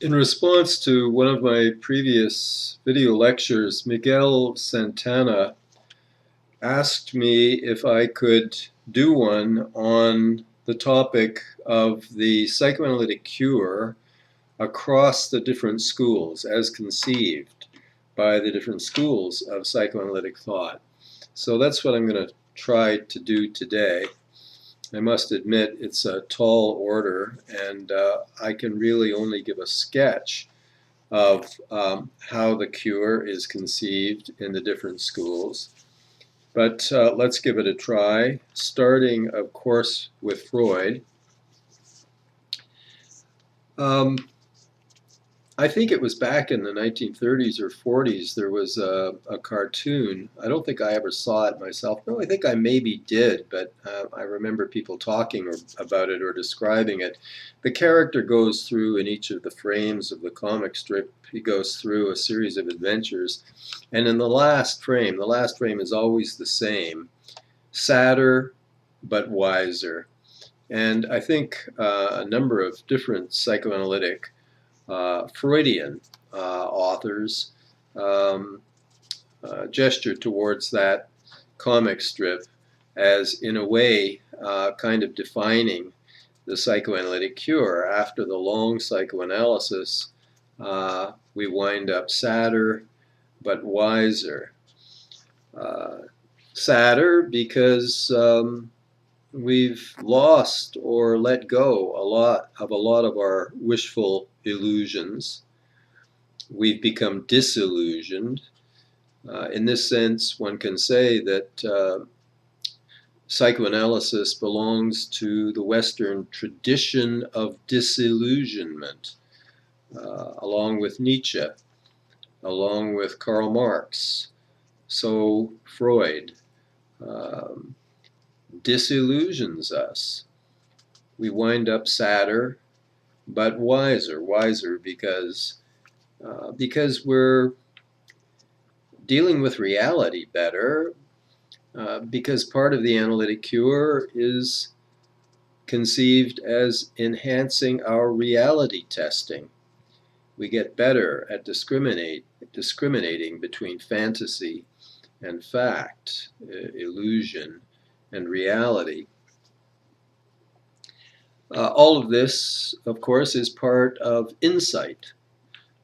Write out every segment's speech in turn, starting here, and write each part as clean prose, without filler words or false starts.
In response to one of my previous video lectures, Miguel Santana asked me if I could do one on the topic of the psychoanalytic cure across the different schools as conceived by the different schools of psychoanalytic thought. So that's what I'm going to try to do today. I must admit it's a tall order, and I can really only give a sketch of how the cure is conceived in the different schools. But let's give it a try, starting, of course, with Freud. I think it was back in the 1930s or 40s, there was a cartoon. I don't think I ever saw it myself. No, I think I maybe did, but I remember people talking about it or describing it. The character goes through in each of the frames of the comic strip, he goes through a series of adventures. And in the last frame is always the same, sadder but wiser. And I think a number of different psychoanalytic Freudian authors gesture towards that comic strip as, in a way, kind of defining the psychoanalytic cure. After the long psychoanalysis, we wind up sadder but wiser. Sadder because we've lost or let go a lot of our wishful illusions. We've become disillusioned. In this sense, one can say that psychoanalysis belongs to the Western tradition of disillusionment, along with Nietzsche, along with Karl Marx. So Freud disillusions us. We wind up sadder but wiser because we're dealing with reality better, because part of the analytic cure is conceived as enhancing our reality testing. We get better at discriminating between fantasy and fact, illusion and reality. All of this, of course, is part of insight.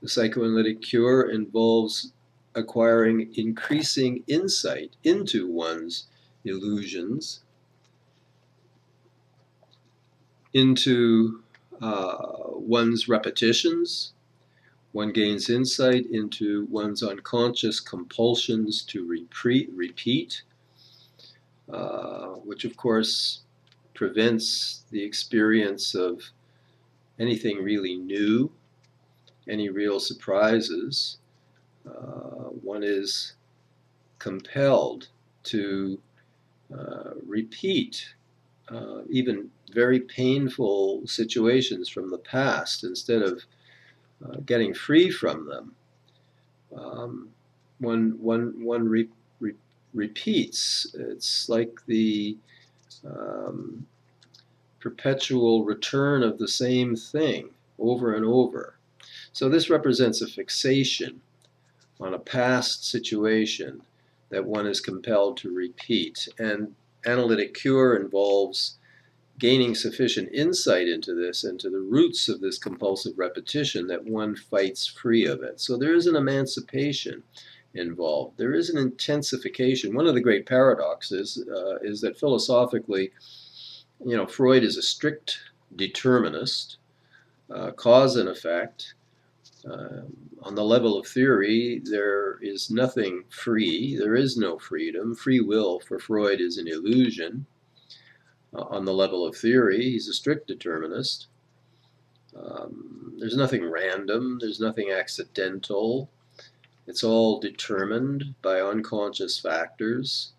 The psychoanalytic cure involves acquiring increasing insight into one's illusions, into one's repetitions. One gains insight into one's unconscious compulsions to repeat, which of course prevents the experience of anything really new, any real surprises. One is compelled to repeat even very painful situations from the past instead of getting free from them. One repeats. It's like the perpetual return of the same thing over and over. So this represents a fixation on a past situation that one is compelled to repeat. And analytic cure involves gaining sufficient insight into this, into the roots of this compulsive repetition, that one fights free of it. So there is an emancipation involved. There is an intensification. One of the great paradoxes is that philosophically, Freud is a strict determinist, cause and effect. On the level of theory, there is nothing free. There is no freedom. Free will for Freud is an illusion. On the level of theory, he's a strict determinist. There's nothing random. There's nothing accidental. It's all determined by unconscious factors.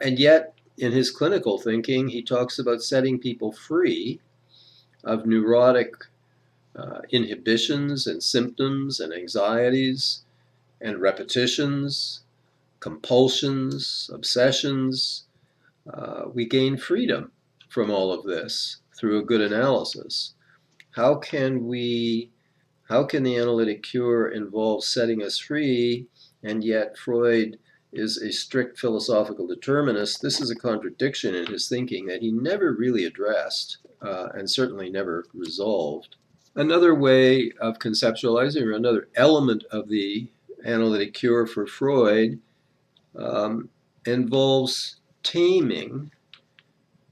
And yet, in his clinical thinking, he talks about setting people free of neurotic inhibitions and symptoms and anxieties and repetitions, compulsions, obsessions. We gain freedom from all of this through a good analysis. How can we How can the analytic cure involve setting us free, and yet Freud is a strict philosophical determinist? This is a contradiction in his thinking that he never really addressed and certainly never resolved. Another way of conceptualizing, or another element of the analytic cure for Freud, involves taming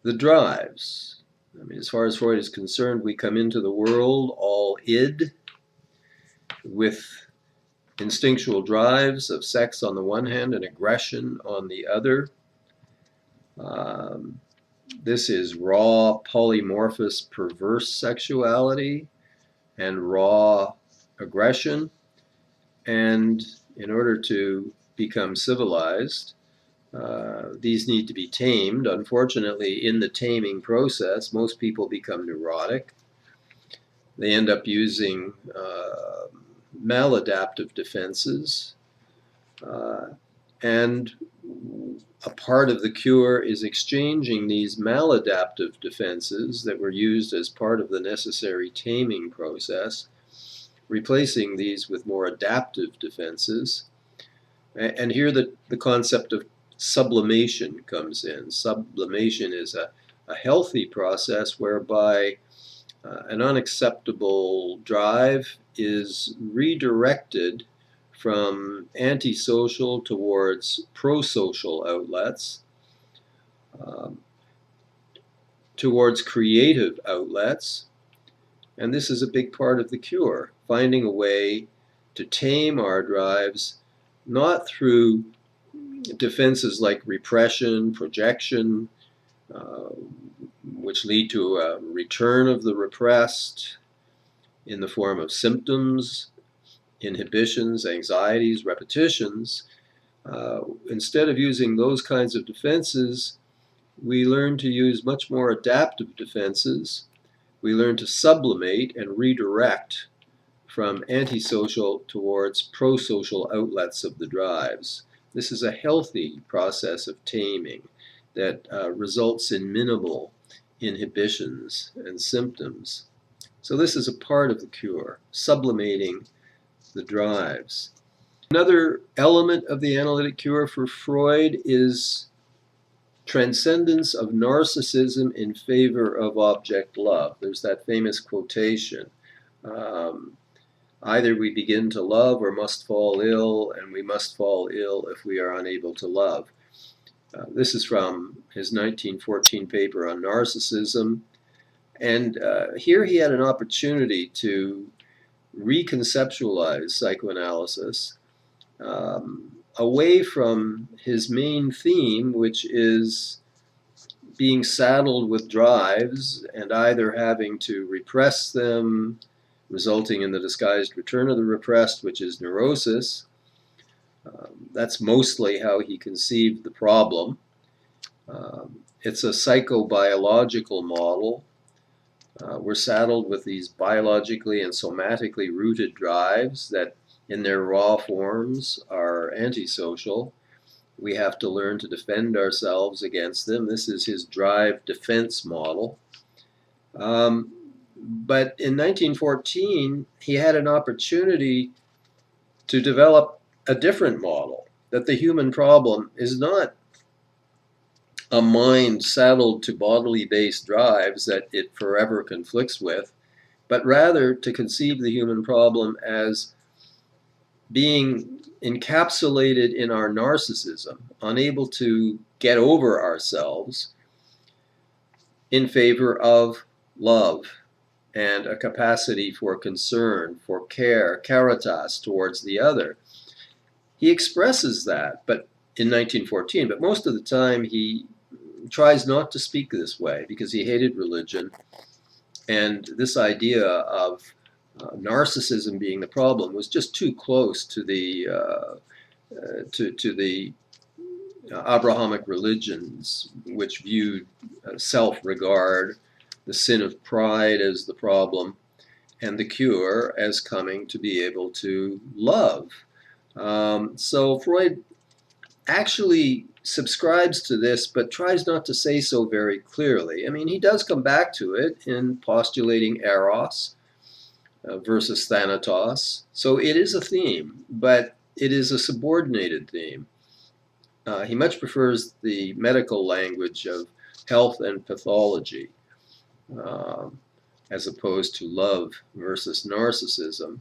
the drives. I mean, as far as Freud is concerned, we come into the world all id, with instinctual drives of sex on the one hand and aggression on the other. This is raw, polymorphous, perverse sexuality and raw aggression. And in order to become civilized, these need to be tamed. Unfortunately, in the taming process, most people become neurotic. They end up using maladaptive defenses. And a part of the cure is exchanging these maladaptive defenses that were used as part of the necessary taming process, replacing these with more adaptive defenses. And here the concept of sublimation comes in. Sublimation is a healthy process whereby an unacceptable drive is redirected from antisocial towards prosocial outlets, towards creative outlets. And this is a big part of the cure, finding a way to tame our drives, not through defenses like repression, projection, which lead to a return of the repressed in the form of symptoms, inhibitions, anxieties, repetitions. Instead of using those kinds of defenses, we learn to use much more adaptive defenses. We learn to sublimate and redirect from antisocial towards prosocial outlets of the drives. This is a healthy process of taming that results in minimal inhibitions and symptoms. So this is a part of the cure, sublimating the drives. Another element of the analytic cure for Freud is transcendence of narcissism in favor of object love. There's that famous quotation, either we begin to love or must fall ill, and we must fall ill if we are unable to love. This is from his 1914 paper on narcissism. And here he had an opportunity to reconceptualize psychoanalysis away from his main theme, which is being saddled with drives and either having to repress them, resulting in the disguised return of the repressed, which is neurosis. That's mostly how he conceived the problem. It's a psychobiological model. We're saddled with these biologically and somatically rooted drives that in their raw forms are antisocial. We have to learn to defend ourselves against them. This is his drive defense model. But in 1914, he had an opportunity to develop a different model, that the human problem is not a mind saddled to bodily-based drives that it forever conflicts with, but rather to conceive the human problem as being encapsulated in our narcissism, unable to get over ourselves, in favor of love and a capacity for concern, for care, caritas towards the other. He expresses that, but in 1914, but most of the time he tries not to speak this way because he hated religion, and this idea of narcissism being the problem was just too close to the Abrahamic religions, which viewed self-regard, the sin of pride as the problem, and the cure as coming to be able to love. So Freud actually subscribes to this, but tries not to say so very clearly. I mean, he does come back to it in postulating eros, versus thanatos. So it is a theme, but it is a subordinated theme. He much prefers the medical language of health and pathology, as opposed to love versus narcissism,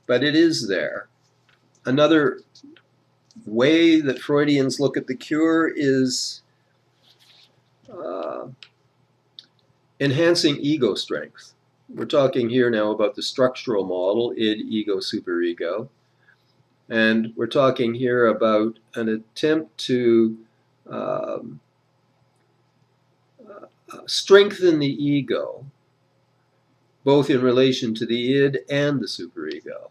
but it is there. Another way that Freudians look at the cure is enhancing ego strength. We're talking here now about the structural model, id, ego, superego. And we're talking here about an attempt to strengthen the ego, both in relation to the id and the superego.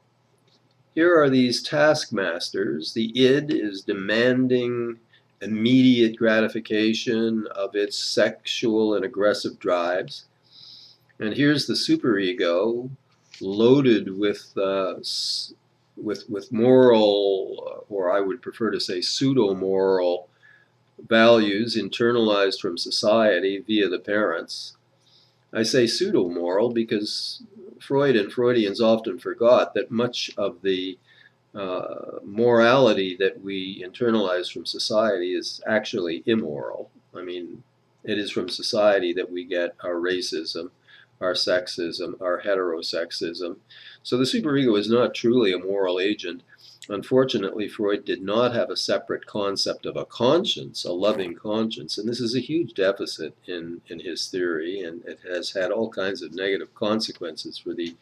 Here are these taskmasters. The id is demanding immediate gratification of its sexual and aggressive drives. And here's the superego loaded with moral, or I would prefer to say pseudo-moral values internalized from society via the parents. I say pseudo-moral because Freud and Freudians often forgot that much of the morality that we internalize from society is actually immoral. I mean, it is from society that we get our racism, our sexism, our heterosexism. So the superego is not truly a moral agent. Unfortunately, Freud did not have a separate concept of a conscience, a loving conscience, and this is a huge deficit in his theory, and it has had all kinds of negative consequences for the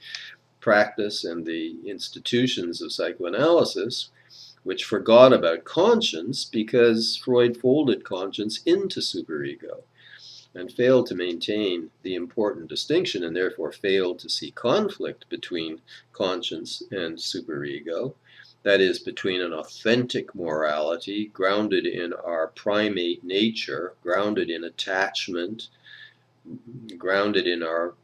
practice and the institutions of psychoanalysis, which forgot about conscience because Freud folded conscience into superego and failed to maintain the important distinction, and therefore failed to see conflict between conscience and superego. That is, between an authentic morality grounded in our primate nature, grounded in attachment, grounded in our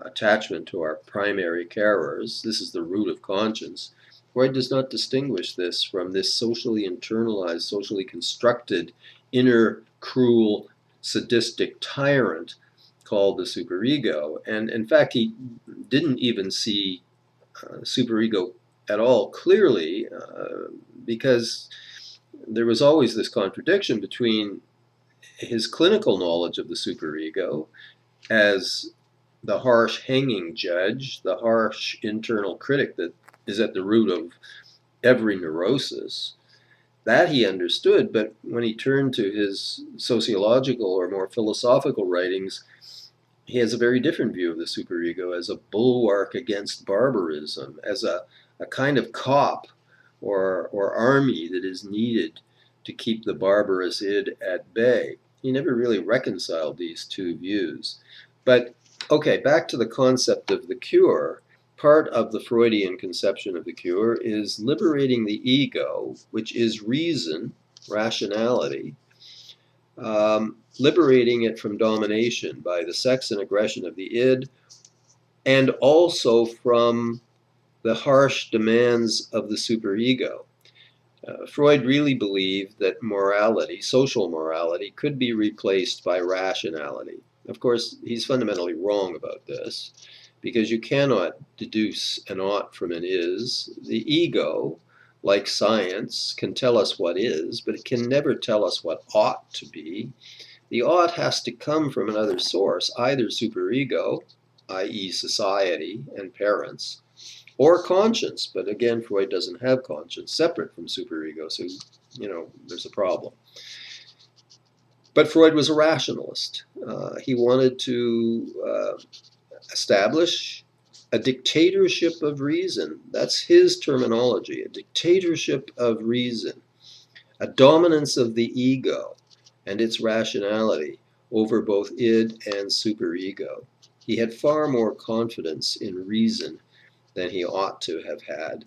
attachment to our primary carers. This is the root of conscience. Freud does not distinguish this from this socially internalized, socially constructed, inner, cruel, sadistic tyrant called the superego. And in fact, he didn't even see superego at all clearly, because there was always this contradiction between his clinical knowledge of the superego as the harsh hanging judge, the harsh internal critic that is at the root of every neurosis. That he understood, but when he turned to his sociological or more philosophical writings, he has a very different view of the superego as a bulwark against barbarism, as a kind of cop or army that is needed to keep the barbarous id at bay. He never really reconciled these two views. But okay, back to the concept of the cure. Part of the Freudian conception of the cure is liberating the ego, which is reason, rationality, liberating it from domination by the sex and aggression of the id, and also from the harsh demands of the superego. Freud really believed that morality, social morality, could be replaced by rationality. Of course, he's fundamentally wrong about this, because you cannot deduce an ought from an is. The ego, like science, can tell us what is, but it can never tell us what ought to be. The ought has to come from another source, either superego, i.e. society and parents, or conscience. But again, Freud doesn't have conscience separate from superego, so, there's a problem. But Freud was a rationalist. He wanted to establish a dictatorship of reason. That's his terminology, a dictatorship of reason, a dominance of the ego and its rationality over both id and superego. He had far more confidence in reason than he ought to have had.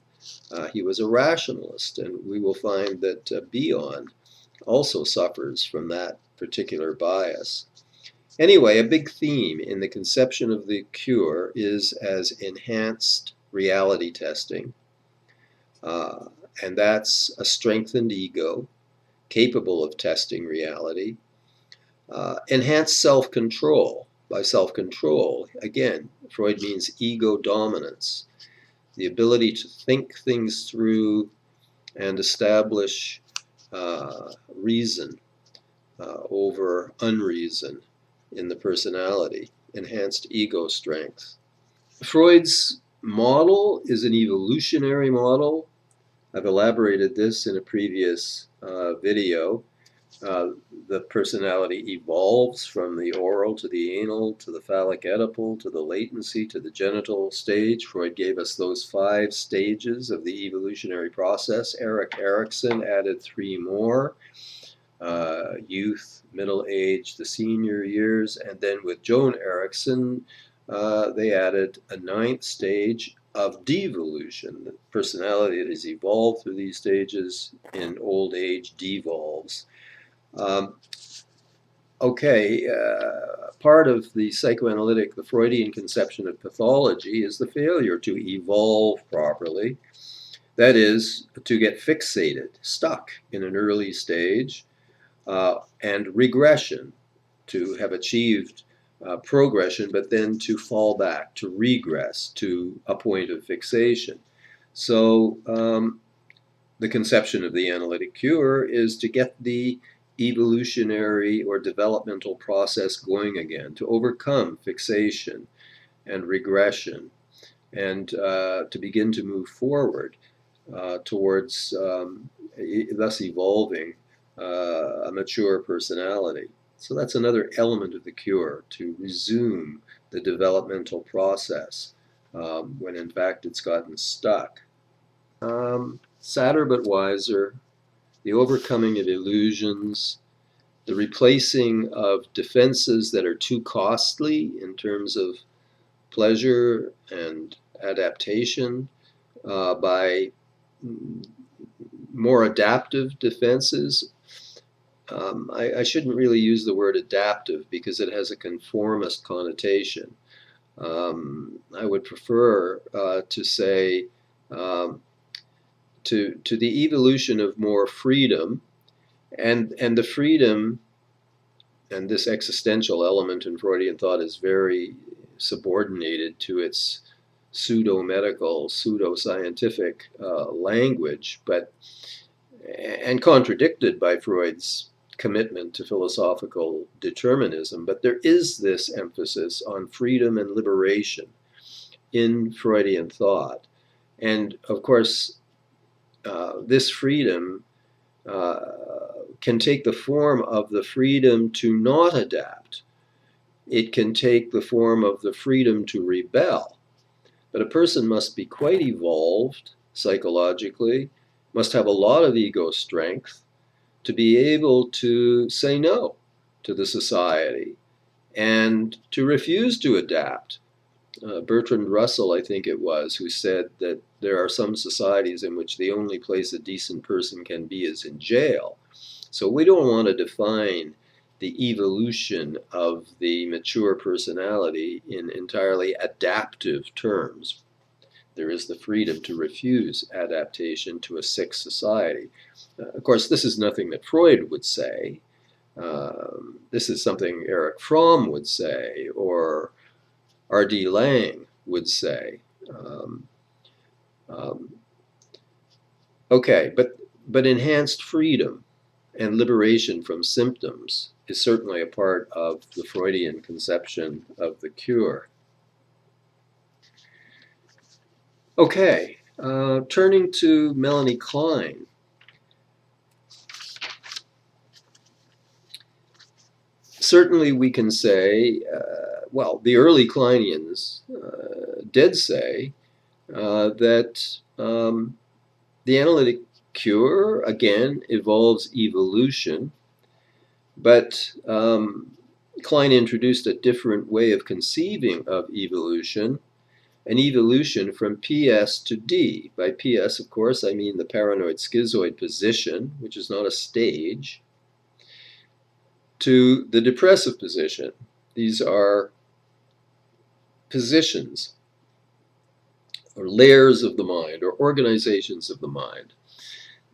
He was a rationalist, and we will find that Bion also suffers from that particular bias. Anyway, a big theme in the conception of the cure is as enhanced reality testing, and that's a strengthened ego capable of testing reality. Enhanced self-control. by self-control. Again, Freud means ego dominance, the ability to think things through and establish reason over unreason in the personality, enhanced ego strength. Freud's model is an evolutionary model. I've elaborated this in a previous video. The personality evolves from the oral to the anal to the phallic Oedipal to the latency to the genital stage. Freud gave us those 5 stages of the evolutionary process. Erik Erikson added 3 more. Youth, middle age, the senior years, and then with Joan Erickson, they added a 9th stage of devolution. The personality that has evolved through these stages in old age devolves. Part of the psychoanalytic, the Freudian conception of pathology is the failure to evolve properly. That is, to get fixated, stuck in an early stage, and regression, to have achieved progression, but then to fall back, to regress to a point of fixation. So the conception of the analytic cure is to get the evolutionary or developmental process going again, to overcome fixation and regression, and to begin to move forward towards thus evolving a mature personality. So that's another element of the cure, to resume the developmental process when in fact it's gotten stuck. Sadder but wiser, the overcoming of illusions, the replacing of defenses that are too costly in terms of pleasure and adaptation by more adaptive defenses. I shouldn't really use the word adaptive because it has a conformist connotation. I would prefer to say to the evolution of more freedom, and the freedom, and this existential element in Freudian thought is very subordinated to its pseudo-medical, pseudo-scientific language, and contradicted by Freud's commitment to philosophical determinism. But there is this emphasis on freedom and liberation in Freudian thought. And of course, this freedom can take the form of the freedom to not adapt. It can take the form of the freedom to rebel. But a person must be quite evolved psychologically, must have a lot of ego strength to be able to say no to the society and to refuse to adapt. Bertrand Russell, I think it was, who said that there are some societies in which the only place a decent person can be is in jail. So we don't want to define the evolution of the mature personality in entirely adaptive terms. There is the freedom to refuse adaptation to a sick society. Of course, this is nothing that Freud would say. This is something Erich Fromm would say, or R.D. Laing would say. But enhanced freedom and liberation from symptoms is certainly a part of the Freudian conception of the cure. Okay, turning to Melanie Klein. Certainly we can say, well, the early Kleinians did say that the analytic cure, again, involves evolution, but Klein introduced a different way of conceiving of evolution, an evolution from PS to D. By PS, of course, I mean the paranoid schizoid position, which is not a stage, to the depressive position. These are positions or layers of the mind or organizations of the mind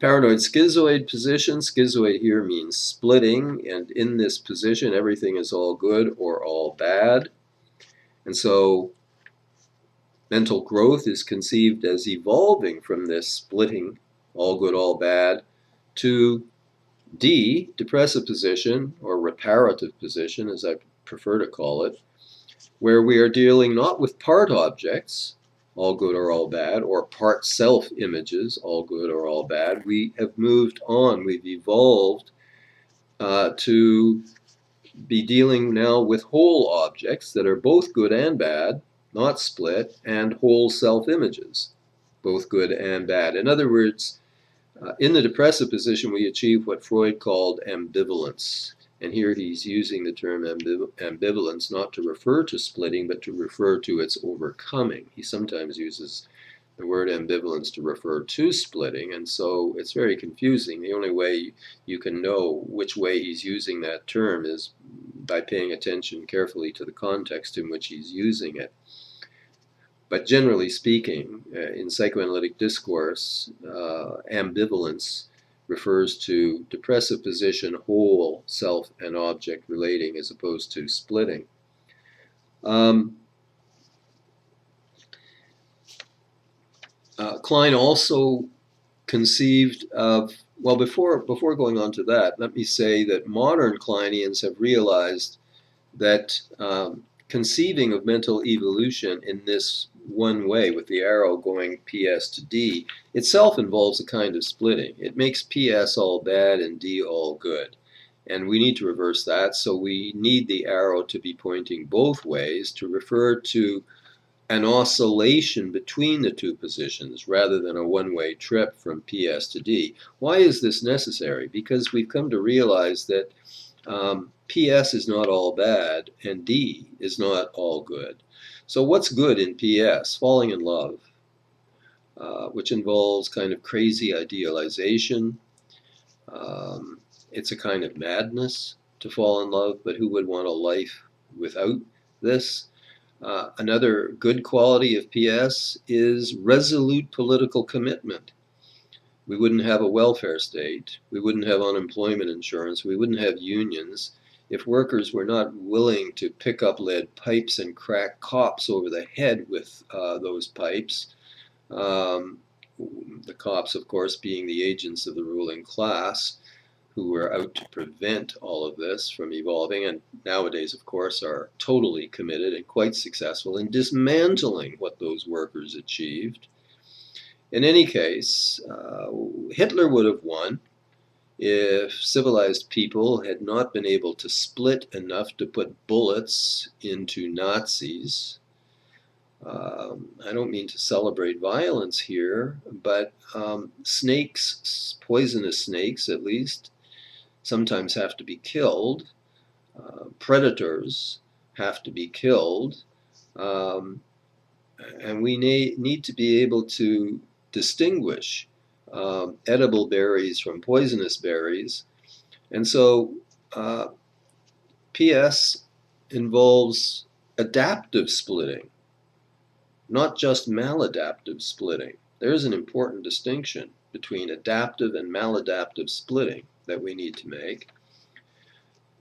Paranoid schizoid position. Schizoid here means splitting, and in this position everything is all good or all bad. And so mental growth is conceived as evolving from this splitting, all good, all bad, to D, depressive position, or reparative position, as I prefer to call it, where we are dealing not with part objects, all good or all bad, or part self images, all good or all bad. We have moved on, we've evolved to be dealing now with whole objects that are both good and bad, not split, and whole self images, both good and bad. In other words, in the depressive position, we achieve what Freud called ambivalence. And here he's using the term ambivalence not to refer to splitting, but to refer to its overcoming. He sometimes uses the word ambivalence to refer to splitting, and so it's very confusing. The only way you can know which way he's using that term is by paying attention carefully to the context in which he's using it. But generally speaking, in psychoanalytic discourse, ambivalence refers to depressive position, whole, self, and object relating, as opposed to splitting. Klein also conceived of, well, before going on to that, let me say that modern Kleinians have realized that conceiving of mental evolution in this one way, with the arrow going PS to D, itself involves a kind of splitting. It makes PS all bad and D all good. And we need to reverse that, so we need the arrow to be pointing both ways to refer to an oscillation between the two positions rather than a one-way trip from PS to D. Why is this necessary? Because we've come to realize that PS is not all bad and D is not all good. So what's good in PS? Falling in love, which involves kind of crazy idealization. It's a kind of madness to fall in love, but who would want a life without this? Another good quality of PS is resolute political commitment. We wouldn't have a welfare state. We wouldn't have unemployment insurance. We wouldn't have unions if workers were not willing to pick up lead pipes and crack cops over the head with those pipes. The cops, of course, being the agents of the ruling class, who were out to prevent all of this from evolving, and nowadays, of course, are totally committed and quite successful in dismantling what those workers achieved. In any case, Hitler would have won if civilized people had not been able to split enough to put bullets into Nazis. I don't mean to celebrate violence here, but snakes, poisonous snakes at least, sometimes have to be killed. Predators have to be killed. And we need to be able to distinguish edible berries from poisonous berries. And so PS involves adaptive splitting, not just maladaptive splitting. There's an important distinction between adaptive and maladaptive splitting that we need to make.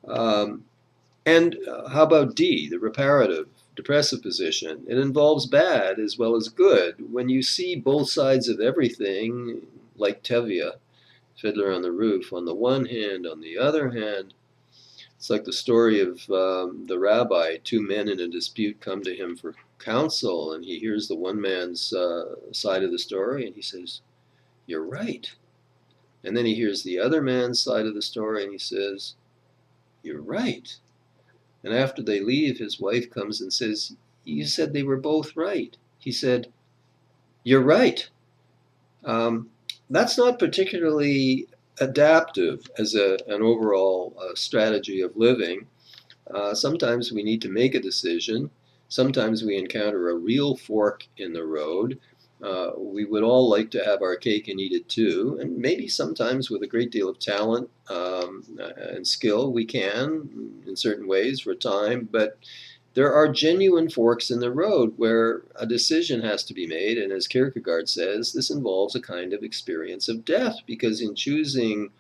And how about D, the reparative, depressive position? It involves bad as well as good. When you see both sides of everything, like Tevye, Fiddler on the Roof, on the one hand, on the other hand, it's like the story of the rabbi. Two men in a dispute come to him for counsel, and he hears the one man's side of the story, and he says, "You're right." And then he hears the other man's side of the story, and he says, "You're right." And after they leave, his wife comes and says, "You said they were both right." He said, "You're right." That's not particularly adaptive as an overall strategy of living. Sometimes we need to make a decision. Sometimes we encounter a real fork in the road. We would all like to have our cake and eat it too, and maybe sometimes with a great deal of talent and skill we can in certain ways for a time, but there are genuine forks in the road where a decision has to be made, and as Kierkegaard says, this involves a kind of experience of death, because in choosing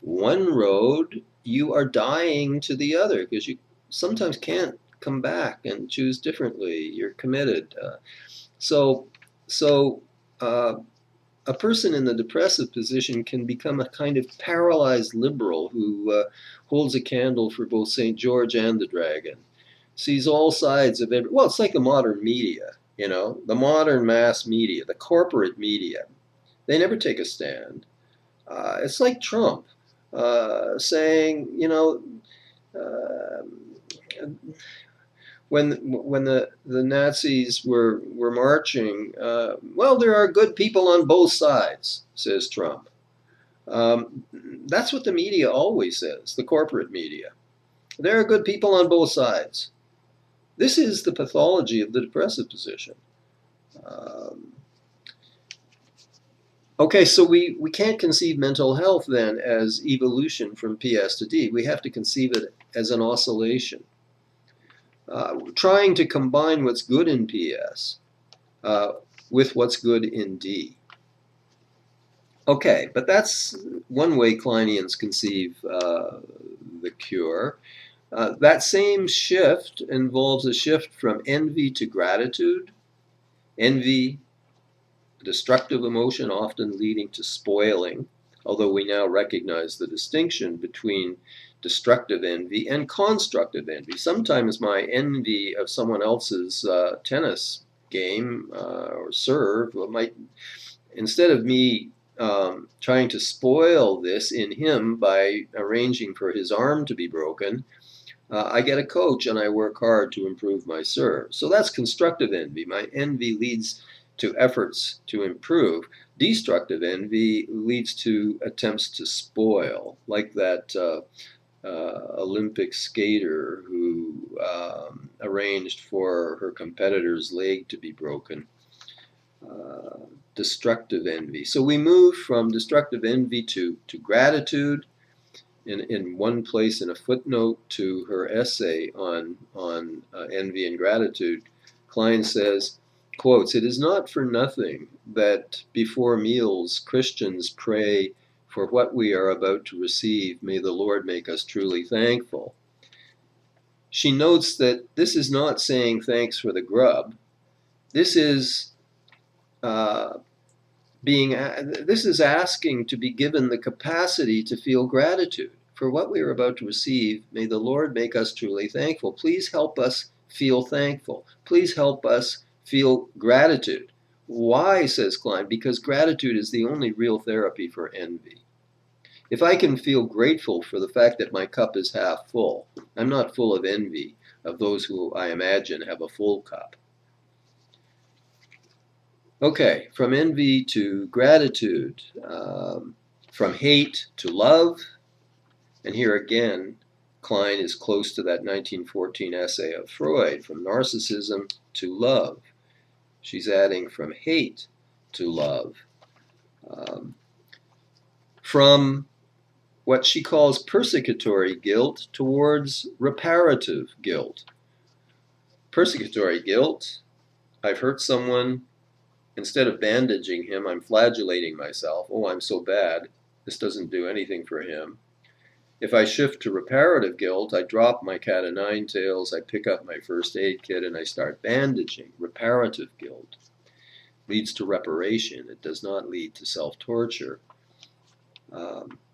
one road, you are dying to the other, because you sometimes can't come back and choose differently. You're committed. So a person in the depressive position can become a kind of paralyzed liberal who holds a candle for both St. George and the dragon, sees all sides of every. Well, it's like the modern media, the modern mass media, the corporate media. They never take a stand. It's like Trump saying, when the Nazis were marching, well, there are good people on both sides, says Trump. That's what the media always says, the corporate media. There are good people on both sides. This is the pathology of the depressive position. Okay, so we can't conceive mental health then as evolution from PS to D. We have to conceive it as an oscillation. Trying to combine what's good in PS with what's good in D. Okay, but that's one way Kleinians conceive the cure. That same shift involves a shift from envy to gratitude. Envy, destructive emotion, often leading to spoiling, although we now recognize the distinction between destructive envy and constructive envy. Sometimes my envy of someone else's tennis game or serve might, instead of me trying to spoil this in him by arranging for his arm to be broken, I get a coach and I work hard to improve my serve. So that's constructive envy. My envy leads to efforts to improve. Destructive envy leads to attempts to spoil, like that Olympic skater who arranged for her competitor's leg to be broken. Destructive envy. So we move from destructive envy to gratitude. In one place in a footnote to her essay on envy and gratitude, Klein says, quotes, "It is not for nothing that before meals Christians pray, for what we are about to receive, may the Lord make us truly thankful." She notes that this is not saying thanks for the grub. This is this is asking to be given the capacity to feel gratitude. For what we are about to receive, may the Lord make us truly thankful. Please help us feel thankful. Please help us feel gratitude. Why, says Klein? Because gratitude is the only real therapy for envy. If I can feel grateful for the fact that my cup is half full, I'm not full of envy of those who I imagine have a full cup. Okay, from envy to gratitude, from hate to love, and here again, Klein is close to that 1914 essay of Freud, from narcissism to love. She's adding from hate to love. From what she calls persecutory guilt towards reparative guilt. Persecutory guilt, I've hurt someone. Instead of bandaging him, I'm flagellating myself. Oh, I'm so bad. This doesn't do anything for him. If I shift to reparative guilt, I drop my cat o' nine tails, I pick up my first aid kit, and I start bandaging. Reparative guilt leads to reparation. It does not lead to self-torture.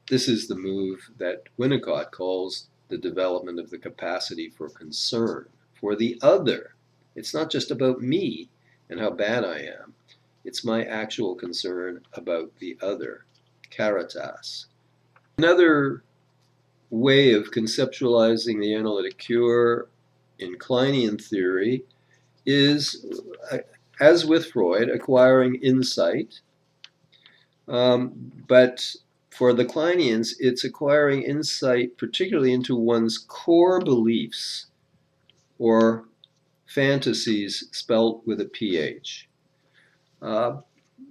This is the move that Winnicott calls the development of the capacity for concern, for the other. It's not just about me and how bad I am. It's my actual concern about the other, caritas. Another way of conceptualizing the analytic cure in Kleinian theory is, as with Freud, acquiring insight. But for the Kleinians, it's acquiring insight particularly into one's core beliefs or fantasies spelt with a PH.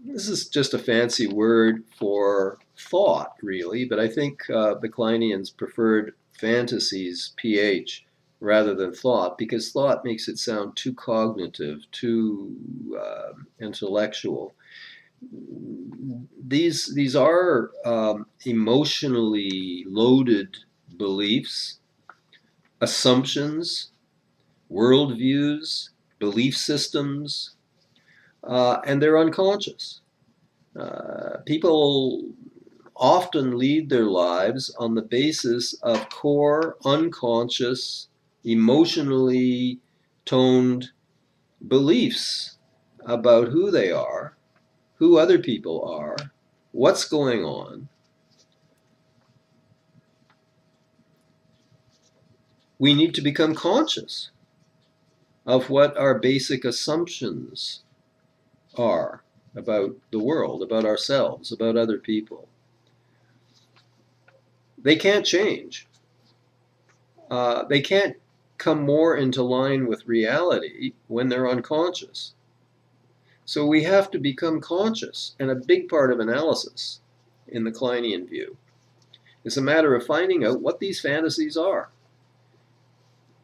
This is just a fancy word for thought, really, but I think the Kleinians preferred fantasies, PH, rather than thought, because thought makes it sound too cognitive, too intellectual. These are emotionally loaded beliefs, assumptions, worldviews, belief systems, and they're unconscious. People often lead their lives on the basis of core, unconscious, emotionally toned beliefs about who they are, who other people are, what's going on. We need to become conscious of what our basic assumptions are about the world, about ourselves, about other people. They can't change. They can't come more into line with reality when they're unconscious. So we have to become conscious, and a big part of analysis in the Kleinian view is a matter of finding out what these fantasies are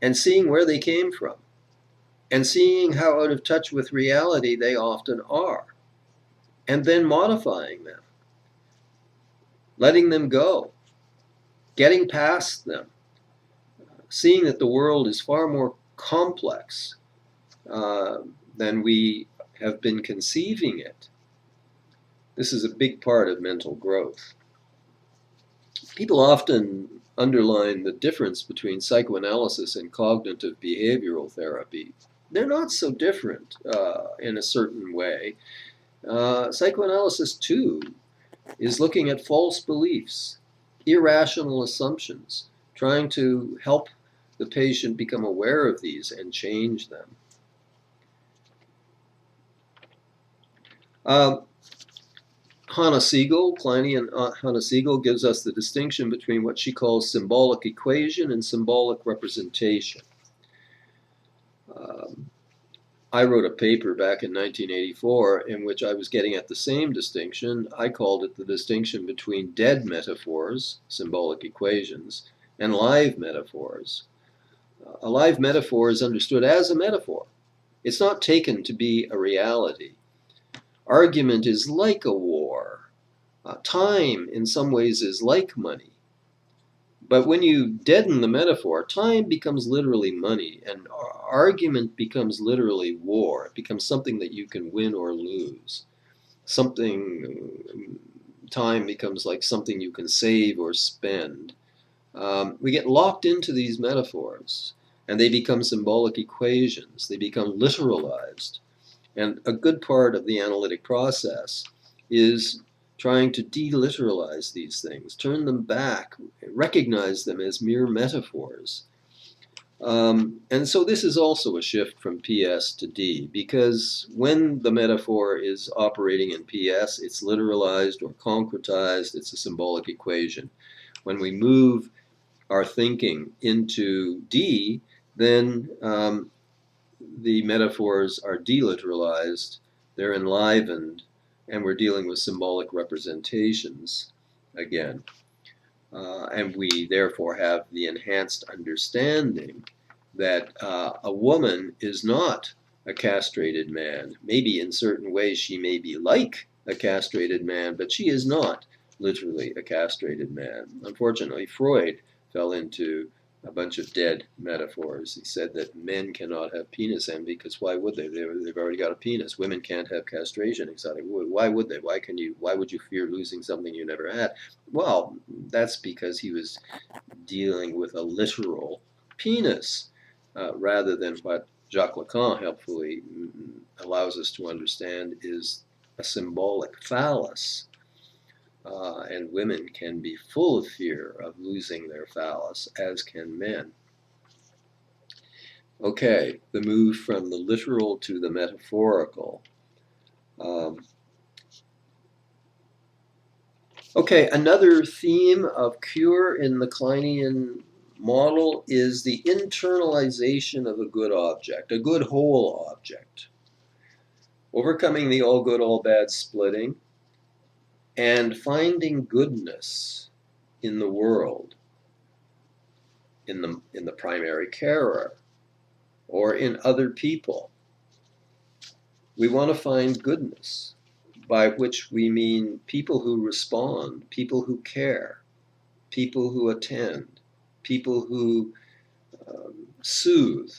and seeing where they came from and seeing how out of touch with reality they often are, and then modifying them, letting them go, getting past them, seeing that the world is far more complex than we have been conceiving it. This is a big part of mental growth. People often underline the difference between psychoanalysis and cognitive behavioral therapy. They're not so different in a certain way. Psychoanalysis, too, is looking at false beliefs, irrational assumptions, trying to help the patient become aware of these and change them. Hannah Siegel, Kleinian Hannah Siegel, gives us the distinction between what she calls symbolic equation and symbolic representation. I wrote a paper back in 1984 in which I was getting at the same distinction. I called it the distinction between dead metaphors, symbolic equations, and live metaphors. A live metaphor is understood as a metaphor. It's not taken to be a reality. Argument is like a war. Time, in some ways, is like money. But when you deaden the metaphor, time becomes literally money, and argument becomes literally war. It becomes something that you can win or lose. Time becomes like something you can save or spend. We get locked into these metaphors, and they become symbolic equations. They become literalized. And a good part of the analytic process is trying to deliteralize these things, turn them back, recognize them as mere metaphors. And so this is also a shift from PS to D, because when the metaphor is operating in PS, it's literalized or concretized, it's a symbolic equation. When we move our thinking into D, then the metaphors are deliteralized, they're enlivened, and we're dealing with symbolic representations again. And we therefore have the enhanced understanding that a woman is not a castrated man. Maybe in certain ways she may be like a castrated man, but she is not literally a castrated man. Unfortunately, Freud fell into a bunch of dead metaphors. He said that men cannot have penis envy because why would they? They've already got a penis. Women can't have castration. Exactly. Why would they? Why would you fear losing something you never had? Well, that's because he was dealing with a literal penis rather than what Jacques Lacan helpfully allows us to understand is a symbolic phallus. And women can be full of fear of losing their phallus, as can men. Okay, the move from the literal to the metaphorical. Okay, another theme of cure in the Kleinian model is the internalization of a good object, a good whole object. Overcoming the all good, all bad splitting, and finding goodness in the world. in the primary carer or in other people. We want to find goodness, by which we mean people who respond, people who care, people who attend, people who soothe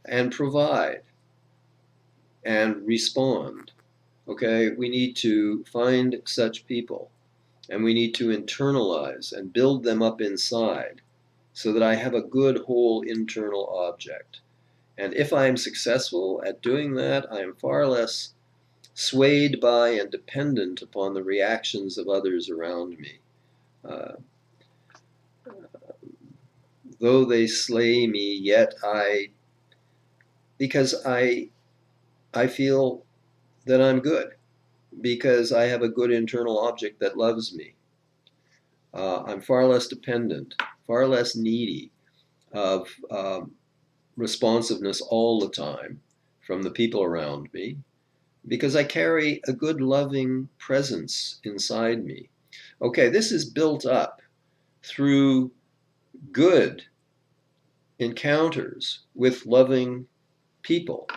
and provide and respond. Okay, we need to find such people, and we need to internalize and build them up inside so that I have a good whole internal object. And if I am successful at doing that, I am far less swayed by and dependent upon the reactions of others around me. Though they slay me, yet because I feel that I'm good, because I have a good internal object that loves me. I'm far less dependent, far less needy of responsiveness all the time from the people around me, because I carry a good, loving presence inside me. Okay, this is built up through good encounters with loving people.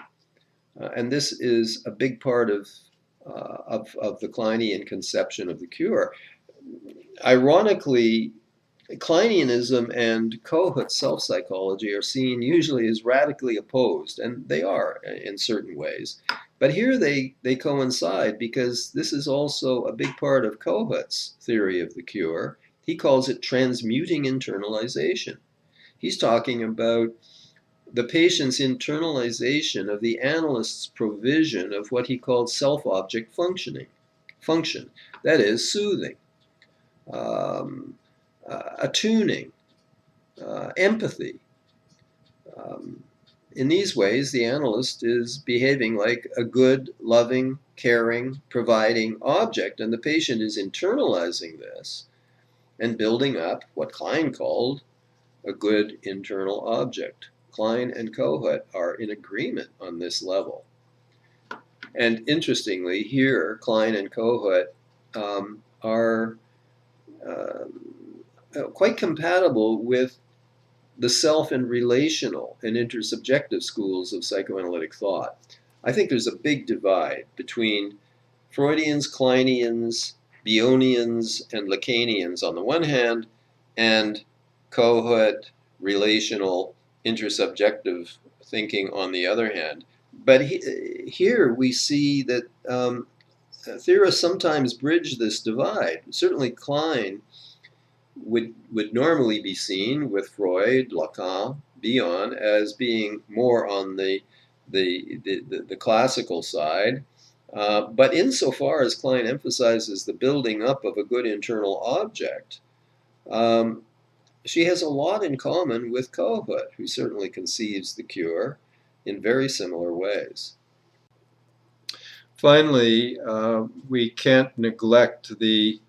And this is a big part of the Kleinian conception of the cure. Ironically, Kleinianism and Kohut self-psychology are seen usually as radically opposed, and they are in certain ways. But here they coincide, because this is also a big part of Kohut's theory of the cure. He calls it transmuting internalization. He's talking about the patient's internalization of the analyst's provision of what he called self-object function. That is, soothing, attuning, empathy. In these ways, the analyst is behaving like a good, loving, caring, providing object, and the patient is internalizing this and building up what Klein called a good internal object. Klein and Kohut are in agreement on this level. And interestingly, here, Klein and Kohut are quite compatible with the self and relational and intersubjective schools of psychoanalytic thought. I think there's a big divide between Freudians, Kleinians, Bionians, and Lacanians on the one hand, and Kohut, relational, intersubjective thinking on the other hand. But here we see that theorists sometimes bridge this divide. Certainly Klein would normally be seen with Freud, Lacan, Bion as being more on the classical side. But insofar as Klein emphasizes the building up of a good internal object, she has a lot in common with Kohut, who certainly conceives the cure in very similar ways. Finally, we can't neglect the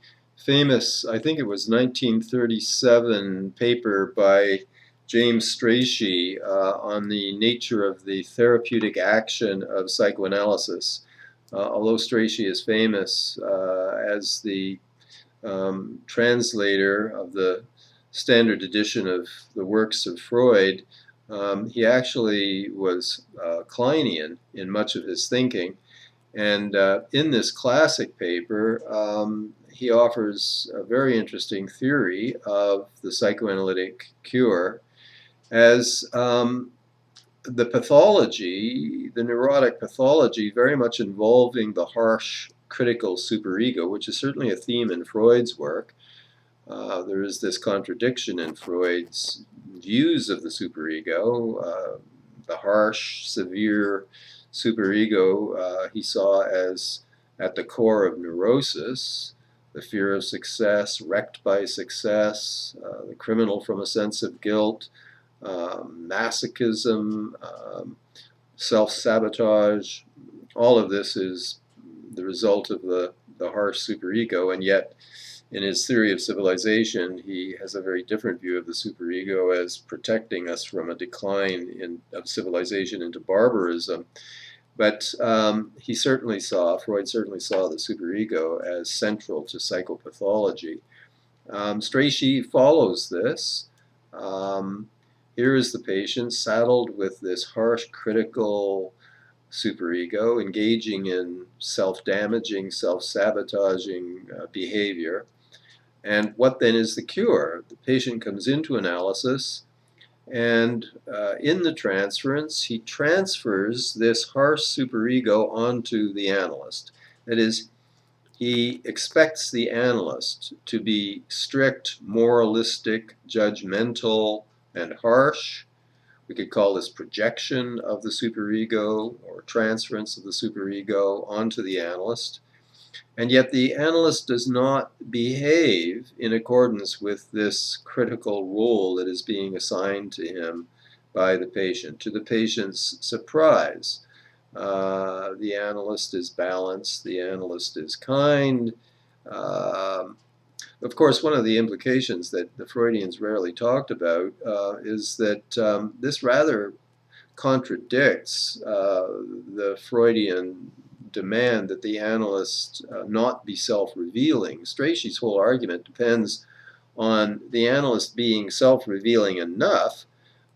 famous, I think it was 1937 paper by James Strachey on the nature of the therapeutic action of psychoanalysis. Although Strachey is famous as the translator of the standard edition of the works of Freud, he actually was Kleinian in much of his thinking. And in this classic paper, he offers a very interesting theory of the psychoanalytic cure as the pathology, the neurotic pathology, very much involving the harsh, critical superego, which is certainly a theme in Freud's work. There is this contradiction in Freud's views of the superego. The harsh, severe superego he saw as at the core of neurosis, the fear of success, wrecked by success, the criminal from a sense of guilt, masochism, self-sabotage. All of this is the result of the harsh superego, and yet in his theory of civilization, he has a very different view of the superego as protecting us from a decline of civilization into barbarism. But Freud certainly saw the superego as central to psychopathology. Strachey follows this Here is the patient saddled with this harsh, critical superego, engaging in self-damaging, self-sabotaging behavior. And what then is the cure? The patient comes into analysis, and in the transference, he transfers this harsh superego onto the analyst. That is, he expects the analyst to be strict, moralistic, judgmental, and harsh. We could call this projection of the superego or transference of the superego onto the analyst. And yet the analyst does not behave in accordance with this critical role that is being assigned to him by the patient. To the patient's surprise, the analyst is balanced, the analyst is kind. Of course, one of the implications that the Freudians rarely talked about is that this rather contradicts the Freudian demand that the analyst not be self-revealing. Strachey's whole argument depends on the analyst being self-revealing enough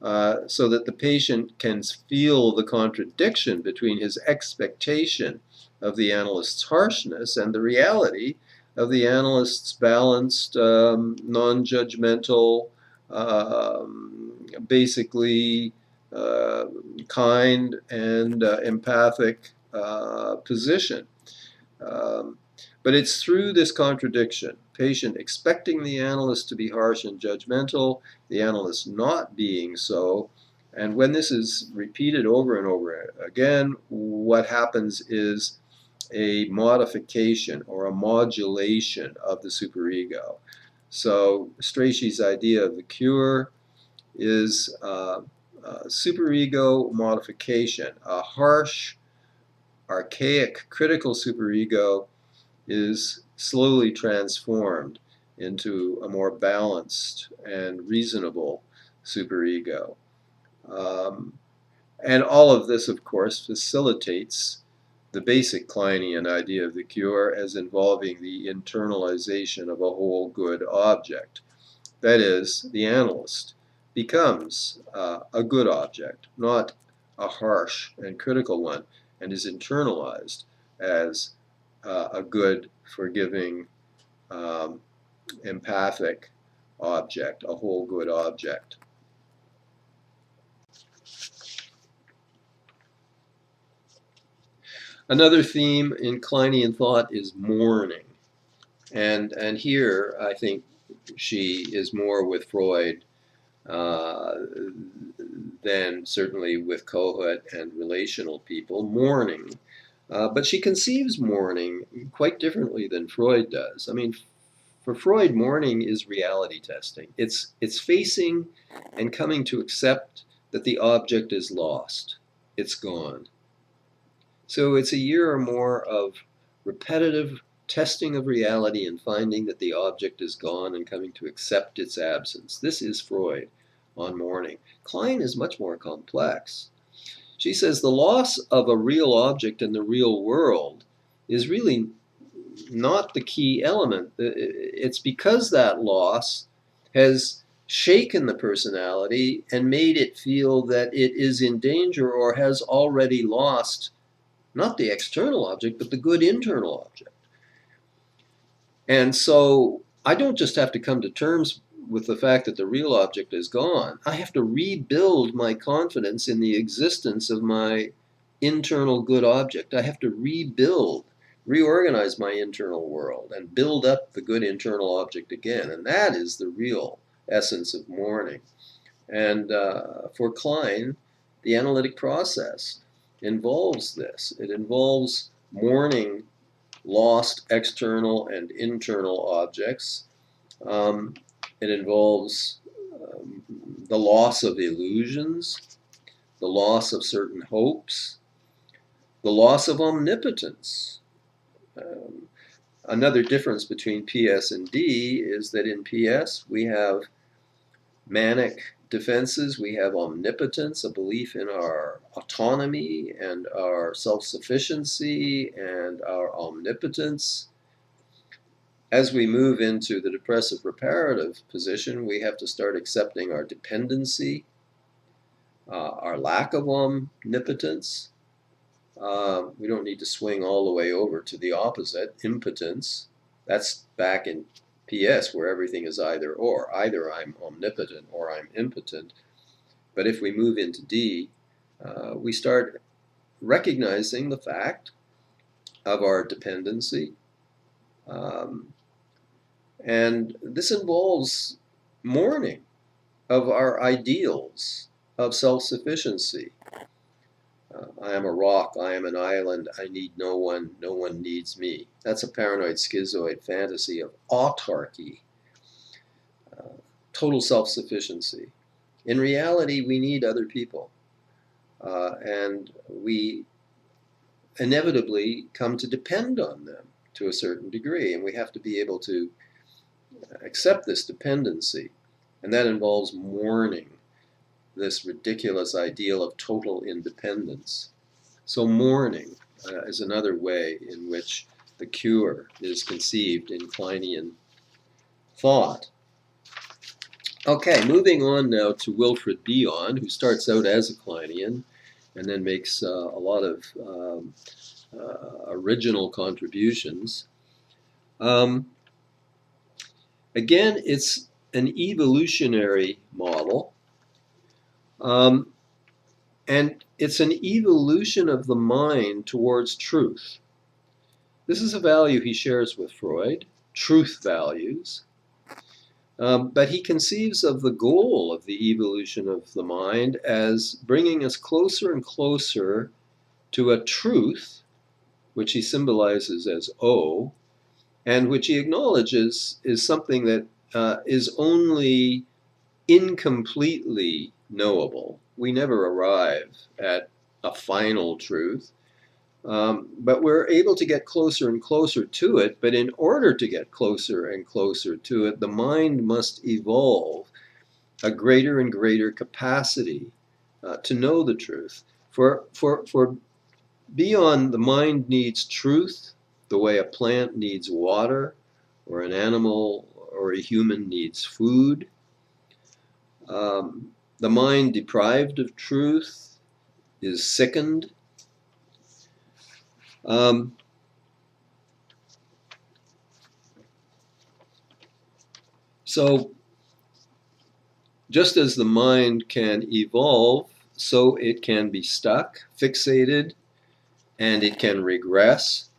so that the patient can feel the contradiction between his expectation of the analyst's harshness and the reality of the analyst's balanced, non-judgmental, basically kind and empathic position. But it's through this contradiction, patient expecting the analyst to be harsh and judgmental, the analyst not being so, and when this is repeated over and over again, what happens is a modification or a modulation of the superego. So Strachey's idea of the cure is superego modification. A harsh, archaic, critical superego is slowly transformed into a more balanced and reasonable superego. And all of this, of course, facilitates the basic Kleinian idea of the cure as involving the internalization of a whole good object. That is, the analyst becomes a good object, not a harsh and critical one, and is internalized as a good, forgiving, empathic object, a whole good object. Another theme in Kleinian thought is mourning. And here I think she is more with Freud than certainly with Kohut and relational people. Mourning. But she conceives mourning quite differently than Freud does. I mean, for Freud, mourning is reality testing. It's facing and coming to accept that the object is lost. It's gone. So it's a year or more of repetitive testing of reality and finding that the object is gone and coming to accept its absence. This is Freud on mourning. Klein is much more complex. She says the loss of a real object in the real world is really not the key element. It's because that loss has shaken the personality and made it feel that it is in danger or has already lost not the external object, but the good internal object. And so I don't just have to come to terms with the fact that the real object is gone. I have to rebuild my confidence in the existence of my internal good object. I have to reorganize my internal world and build up the good internal object again. And that is the real essence of mourning. And for Klein, the analytic process involves this. It involves mourning lost external and internal objects. It involves the loss of illusions, the loss of certain hopes, the loss of omnipotence. Another difference between PS and D is that in PS we have manic defenses, we have omnipotence, a belief in our autonomy and our self-sufficiency and our omnipotence. as we move into the depressive reparative position, we have to start accepting our dependency, our lack of omnipotence. We don't need to swing all the way over to the opposite, impotence. That's back in PS, where everything is either or. Either I'm omnipotent or I'm impotent. But if we move into D, we start recognizing the fact of our dependency. And this involves mourning of our ideals of self-sufficiency. I am a rock, I am an island, I need no one needs me. That's a paranoid schizoid fantasy of autarky, total self-sufficiency. In reality, we need other people, and we inevitably come to depend on them to a certain degree, and we have to be able to accept this dependency, and that involves mourning this ridiculous ideal of total independence. So mourning is another way in which the cure is conceived in Kleinian thought. Okay, moving on now to Wilfred Bion, who starts out as a Kleinian and then makes a lot of original contributions. Again, it's an evolutionary model. And it's an evolution of the mind towards truth. This is a value he shares with Freud, truth values. But he conceives of the goal of the evolution of the mind as bringing us closer and closer to a truth, which he symbolizes as O, and which he acknowledges is something that is only incompletely knowable. We never arrive at a final truth, but we're able to get closer and closer to it. But in order to get closer and closer to it, the mind must evolve a greater and greater capacity to know the truth. For Bion, the mind needs truth the way a plant needs water, or an animal or a human needs food. The mind deprived of truth is sickened. So just as the mind can evolve, so it can be stuck, fixated, and it can regress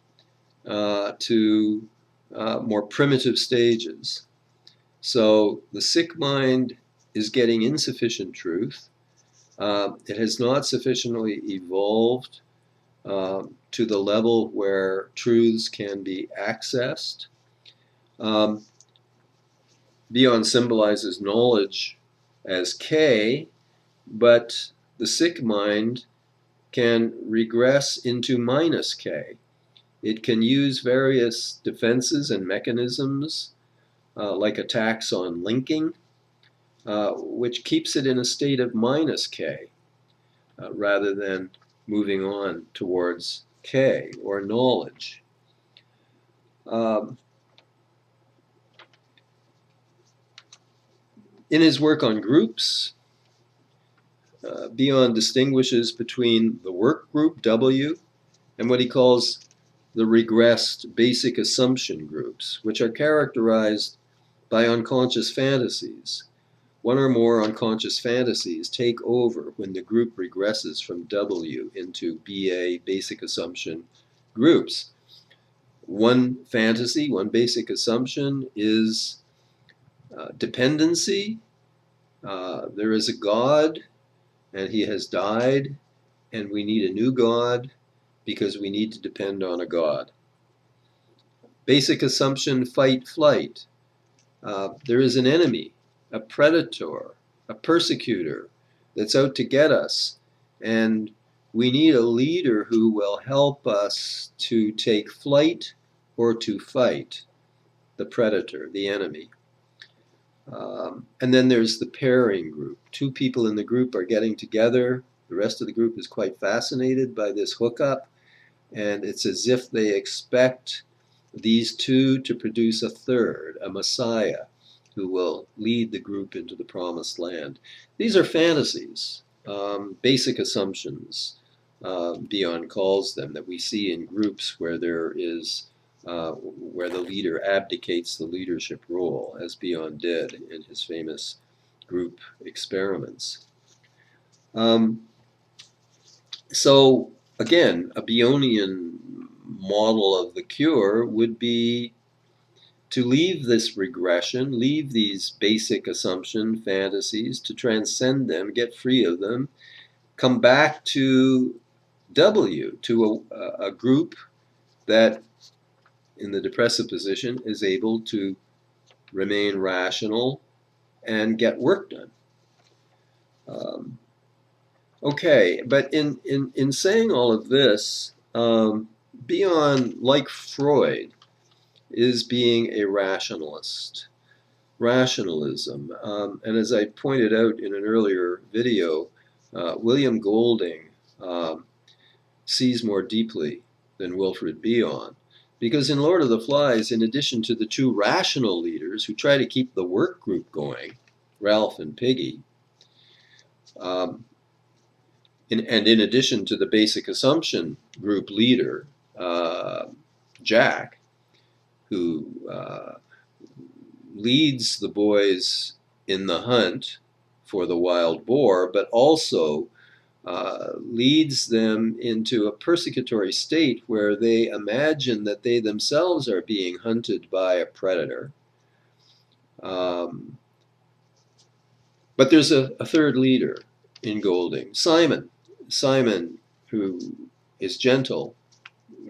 to more primitive stages. So the sick mind is getting insufficient truth. It has not sufficiently evolved to the level where truths can be accessed. Bion symbolizes knowledge as K, but the sick mind can regress into minus K. It can use various defenses and mechanisms, like attacks on linking, which keeps it in a state of minus K, rather than moving on towards K, or knowledge. In his work on groups, Bion distinguishes between the work group, W, and what he calls the regressed basic assumption groups, which are characterized by unconscious fantasies. One or more unconscious fantasies take over when the group regresses from W into BA, basic assumption groups. One fantasy, one basic assumption is dependency. There is a God, and he has died, and we need a new God because we need to depend on a God. Basic assumption, fight, flight. There is an enemy, a predator, a persecutor that's out to get us, and we need a leader who will help us to take flight or to fight the predator, the enemy. And then there's the pairing group. Two people in the group are getting together. The rest of the group is quite fascinated by this hookup, and it's as if they expect these two to produce a third, a Messiah, who will lead the group into the promised land. These are fantasies, basic assumptions, Bion calls them, that we see in groups where there is where the leader abdicates the leadership role, as Bion did in his famous group experiments. So again, a Bionian model of the cure would be to leave this regression, leave these basic assumption fantasies, to transcend them, get free of them, come back to W, to a group that in the depressive position is able to remain rational and get work done. Okay, but in saying all of this, Bion, like Freud, is being a rationalist. Rationalism. And as I pointed out in an earlier video, William Golding sees more deeply than Wilfred Bion. Because in Lord of the Flies, in addition to the two rational leaders who try to keep the work group going, Ralph and Piggy, and in addition to the basic assumption group leader, Jack, who leads the boys in the hunt for the wild boar, but also leads them into a persecutory state where they imagine that they themselves are being hunted by a predator. But there's a third leader in Golding, Simon. Simon, who is gentle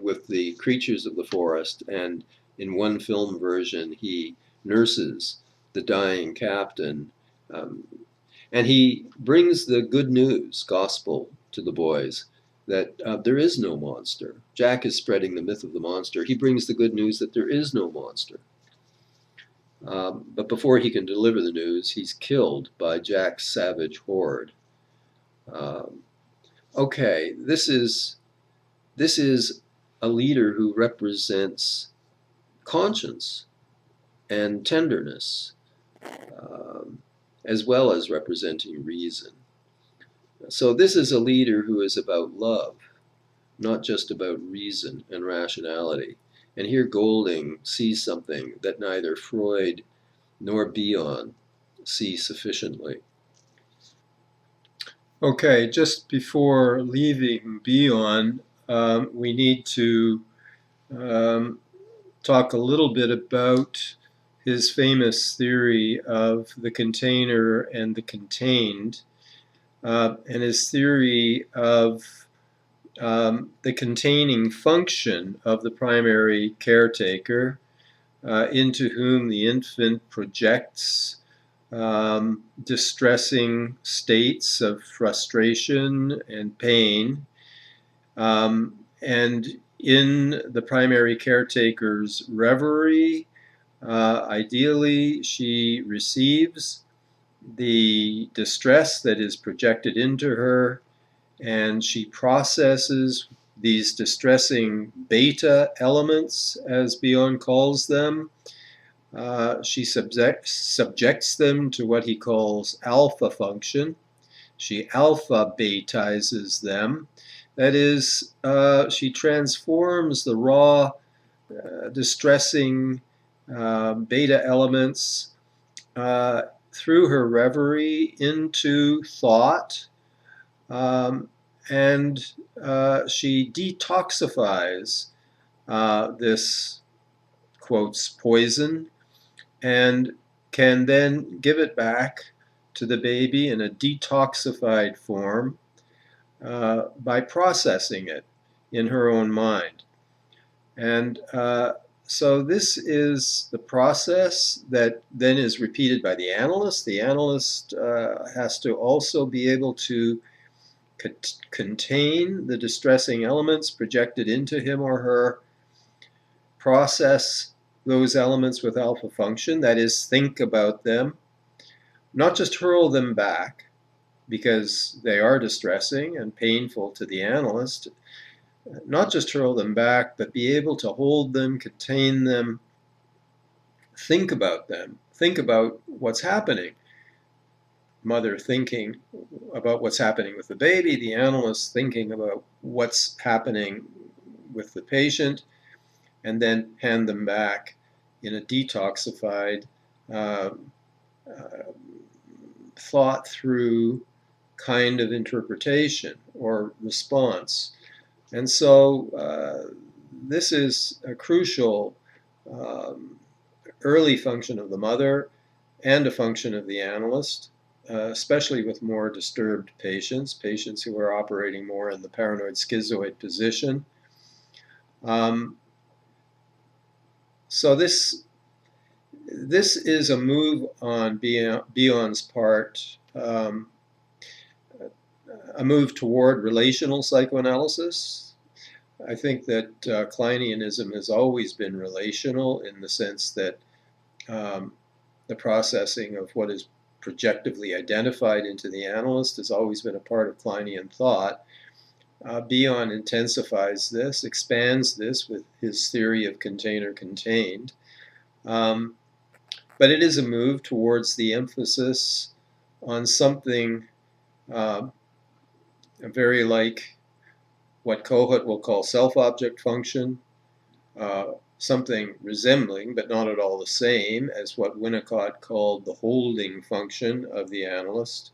with the creatures of the forest, and in one film version he nurses the dying captain, and he brings the good news gospel to the boys that there is no monster. Jack is spreading the myth of the monster. He brings the good news that there is no monster. But before he can deliver the news, he's killed by Jack's savage horde. Okay, this is a leader who represents conscience and tenderness, as well as representing reason. So this is a leader who is about love, not just about reason and rationality. And here Golding sees something that neither Freud nor Bion see sufficiently. Okay, just before leaving Bion, we need to talk a little bit about his famous theory of the container and the contained, and his theory of the containing function of the primary caretaker, into whom the infant projects distressing states of frustration and pain, and in the primary caretaker's reverie, ideally she receives the distress that is projected into her, and she processes these distressing beta elements, as Bion calls them. She subjects them to what he calls alpha function. She alpha betizes them. That is, she transforms the raw, distressing beta elements through her reverie into thought, and she detoxifies this, quotes, poison, and can then give it back to the baby in a detoxified form by processing it in her own mind. And so this is the process that then is repeated by the analyst. The analyst has to also be able to contain the distressing elements projected into him or her, process those elements with alpha function, that is, think about them, not just hurl them back because they are distressing and painful to the analyst, not just hurl them back, but be able to hold them, contain them, think about them, think about what's happening. Mother thinking about what's happening with the baby, the analyst thinking about what's happening with the patient, and then hand them back in a detoxified, thought through kind of interpretation or response. And so this is a crucial early function of the mother and a function of the analyst, especially with more disturbed patients, patients who are operating more in the paranoid schizoid position. So this is a move on Bion's part, a move toward relational psychoanalysis. I think that Kleinianism has always been relational in the sense that the processing of what is projectively identified into the analyst has always been a part of Kleinian thought. Bion intensifies this, expands this with his theory of container-contained. But it is a move towards the emphasis on something very like what Kohut will call self-object function, something resembling, but not at all the same, as what Winnicott called the holding function of the analyst.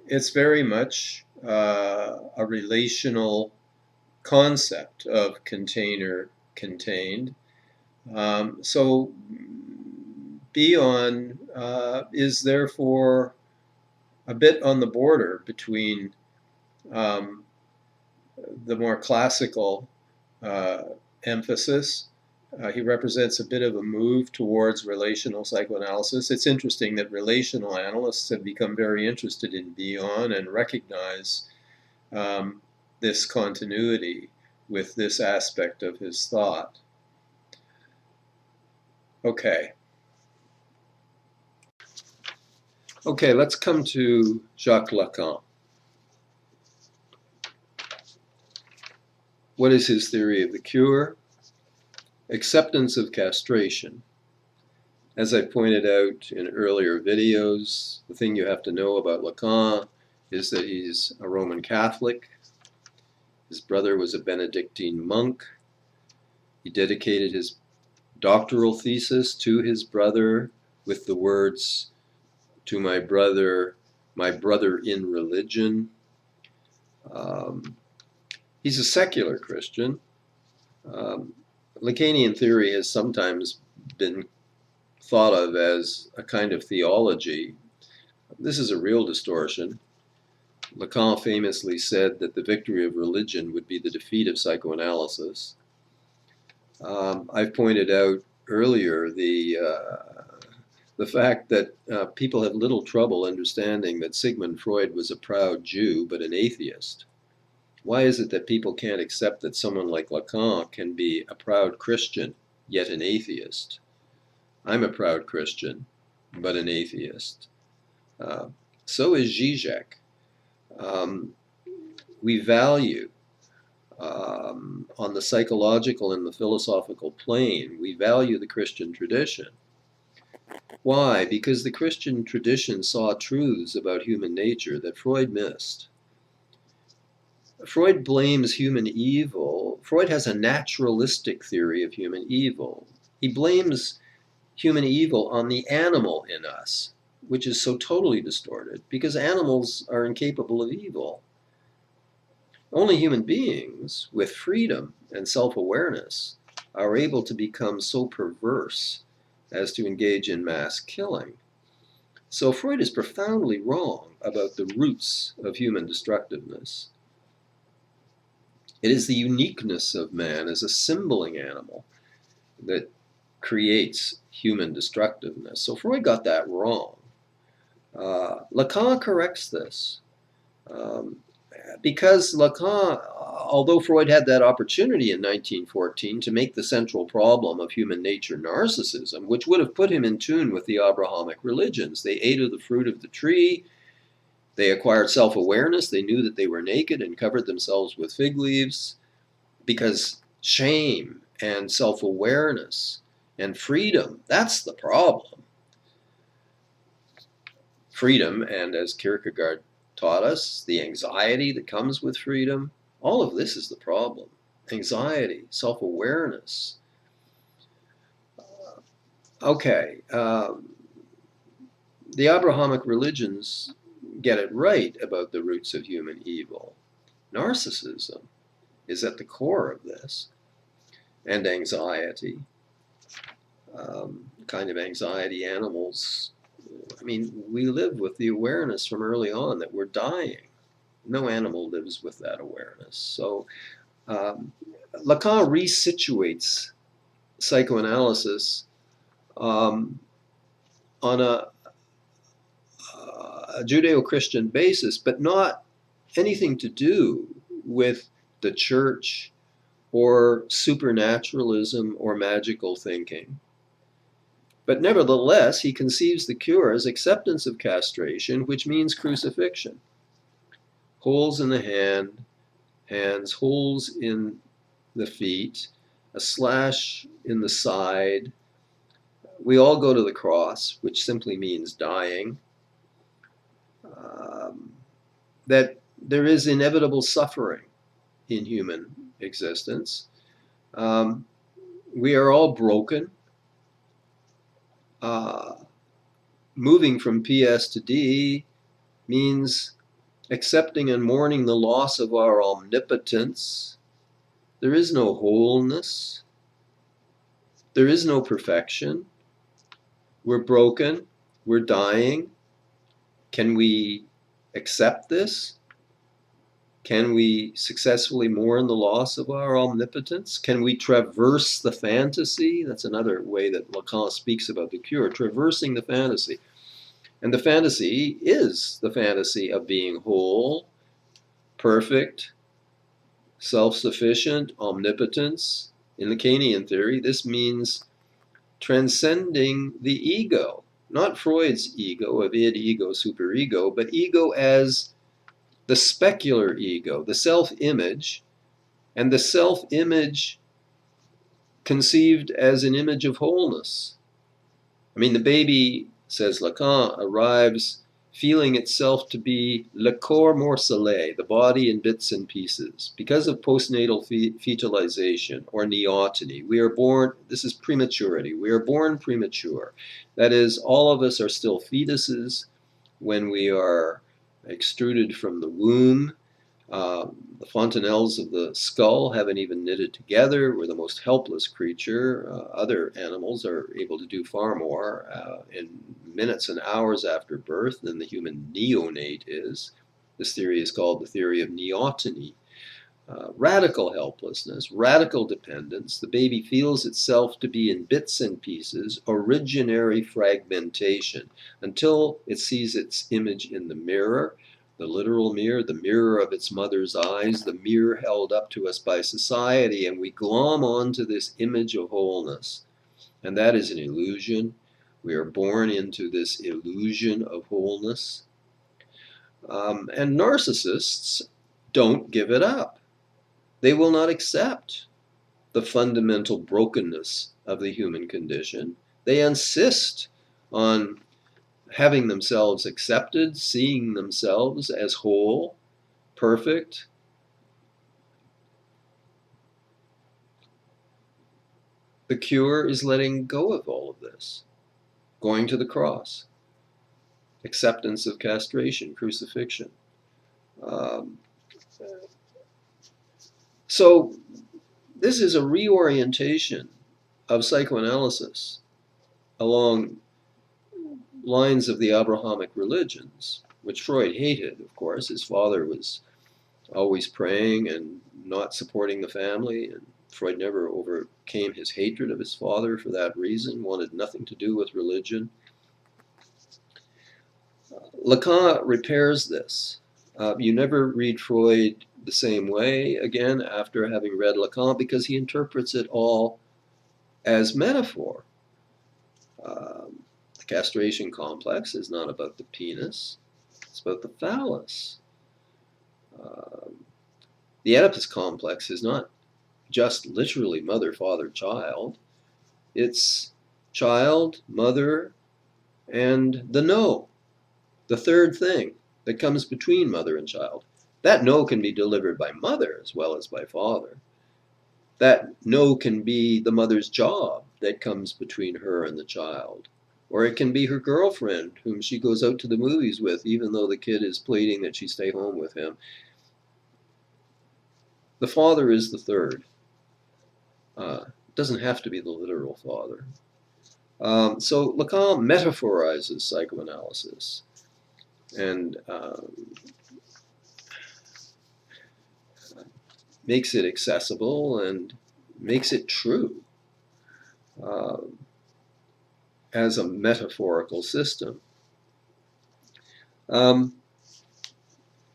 It's very much a relational concept of container-contained. So Bion is therefore a bit on the border between the more classical emphasis. He represents a bit of a move towards relational psychoanalysis. It's interesting that relational analysts have become very interested in Bion and recognize this continuity with this aspect of his thought. Okay, let's come to Jacques Lacan. What is his theory of the cure? Acceptance of castration. As I pointed out in earlier videos, the thing you have to know about Lacan is that he's a Roman Catholic. His brother was a Benedictine monk. He dedicated his doctoral thesis to his brother with the words, "To my brother in religion." He's a secular Christian. Lacanian theory has sometimes been thought of as a kind of theology. This is a real distortion. Lacan famously said that the victory of religion would be the defeat of psychoanalysis. I've pointed out earlier the fact that people have little trouble understanding that Sigmund Freud was a proud Jew but an atheist. Why is it that people can't accept that someone like Lacan can be a proud Christian, yet an atheist? I'm a proud Christian, but an atheist. So is Zizek. We value, on the psychological and the philosophical plane, we value the Christian tradition. Why? Because the Christian tradition saw truths about human nature that Freud missed. Freud blames human evil. Freud has a naturalistic theory of human evil. He blames human evil on the animal in us, which is so totally distorted, because animals are incapable of evil. Only human beings with freedom and self-awareness are able to become so perverse as to engage in mass killing. So Freud is profoundly wrong about the roots of human destructiveness. It is the uniqueness of man as a symboling animal that creates human destructiveness. So Freud got that wrong. Lacan corrects this. Because Lacan, although Freud had that opportunity in 1914 to make the central problem of human nature narcissism, which would have put him in tune with the Abrahamic religions. They ate of the fruit of the tree. They acquired self-awareness. They knew that they were naked and covered themselves with fig leaves, because shame and self-awareness and freedom, that's the problem. Freedom, and as Kierkegaard taught us, the anxiety that comes with freedom, all of this is the problem. Anxiety, self-awareness. Okay, the Abrahamic religions get it right about the roots of human evil. Narcissism is at the core of this, and anxiety, kind of anxiety animals. I mean, we live with the awareness from early on that we're dying. No animal lives with that awareness. So Lacan resituates psychoanalysis on a Judeo-Christian basis, but not anything to do with the church or supernaturalism or magical thinking. But nevertheless, he conceives the cure as acceptance of castration, which means crucifixion. Holes in the hands, holes in the feet, a slash in the side. We all go to the cross, which simply means dying. That there is inevitable suffering in human existence. We are all broken. Moving from PS to D means accepting and mourning the loss of our omnipotence. There is no wholeness. There is no perfection. We're broken. We're dying. Can we accept this? Can we successfully mourn the loss of our omnipotence? Can we traverse the fantasy? That's another way that Lacan speaks about the cure, traversing the fantasy. And the fantasy is the fantasy of being whole, perfect, self-sufficient, omnipotence. In Lacanian theory, this means transcending the ego, not Freud's ego of id, ego, superego, but ego as the specular ego, the self-image, and the self-image conceived as an image of wholeness. I mean, the baby, says Lacan, arrives feeling itself to be le corps morcelé, the body in bits and pieces, because of postnatal fetalization or neoteny. We are born, this is prematurity, we are born premature. That is, all of us are still fetuses when we are extruded from the womb. The fontanelles of the skull haven't even knitted together. We're the most helpless creature. Other animals are able to do far more in minutes and hours after birth than the human neonate is. This theory is called the theory of neoteny. Radical helplessness, radical dependence. The baby feels itself to be in bits and pieces, originary fragmentation, until it sees its image in the mirror, the literal mirror, the mirror of its mother's eyes, the mirror held up to us by society, and we glom onto this image of wholeness. And that is an illusion. We are born into this illusion of wholeness. And narcissists don't give it up. They will not accept the fundamental brokenness of the human condition. They insist on having themselves accepted, seeing themselves as whole, perfect. The cure is letting go of all of this, going to the cross, acceptance of castration, crucifixion. So this is a reorientation of psychoanalysis along lines of the Abrahamic religions, which Freud hated, of course. His father was always praying and not supporting the family, and Freud never overcame his hatred of his father for that reason, wanted nothing to do with religion. Lacan repairs this. You never read Freud the same way again after having read Lacan, because he interprets it all as metaphor. The castration complex is not about the penis. It's about the phallus. The Oedipus complex is not just literally mother, father, child. It's child, mother, and the no, the third thing that comes between mother and child. That no can be delivered by mother as well as by father. That no can be the mother's job that comes between her and the child. Or it can be her girlfriend whom she goes out to the movies with, even though the kid is pleading that she stay home with him. The father is the third. It doesn't have to be the literal father. So Lacan metaphorizes psychoanalysis and makes it accessible and makes it true as a metaphorical system.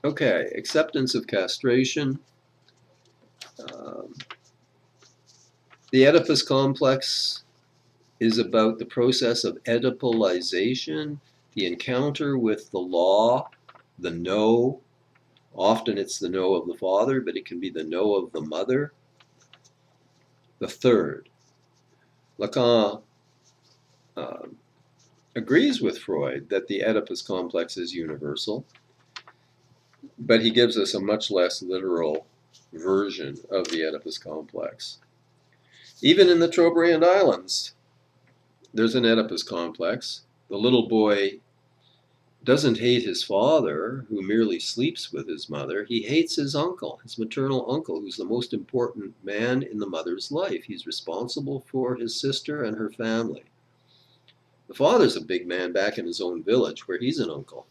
Okay, acceptance of castration. The Oedipus complex is about the process of Oedipalization, the encounter with the law, the no. Often it's the no of the father, but it can be the no of the mother. The third. Lacan agrees with Freud that the Oedipus complex is universal, but he gives us a much less literal version of the Oedipus complex. Even in the Trobriand Islands, there's an Oedipus complex. The little boy doesn't hate his father, who merely sleeps with his mother. He hates his uncle, his maternal uncle, who's the most important man in the mother's life. He's responsible for his sister and her family. The father's a big man back in his own village, where he's an uncle.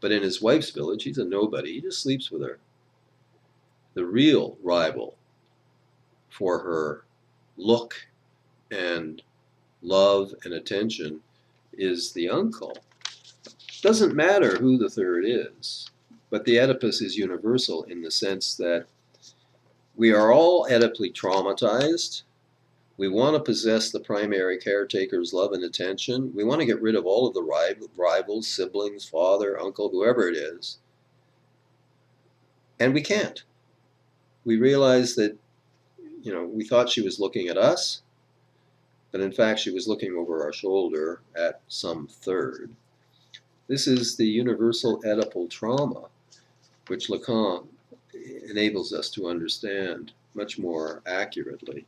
But in his wife's village, he's a nobody. He just sleeps with her. The real rival for her look and love and attention is the uncle. Doesn't matter who the third is, but the Oedipus is universal in the sense that we are all Oedipally traumatized. We want to possess the primary caretaker's love and attention. We want to get rid of all of the rivals, siblings, father, uncle, whoever it is. And we can't. We realize that, we thought she was looking at us, but in fact she was looking over our shoulder at some third. This is the universal Oedipal trauma, which Lacan enables us to understand much more accurately.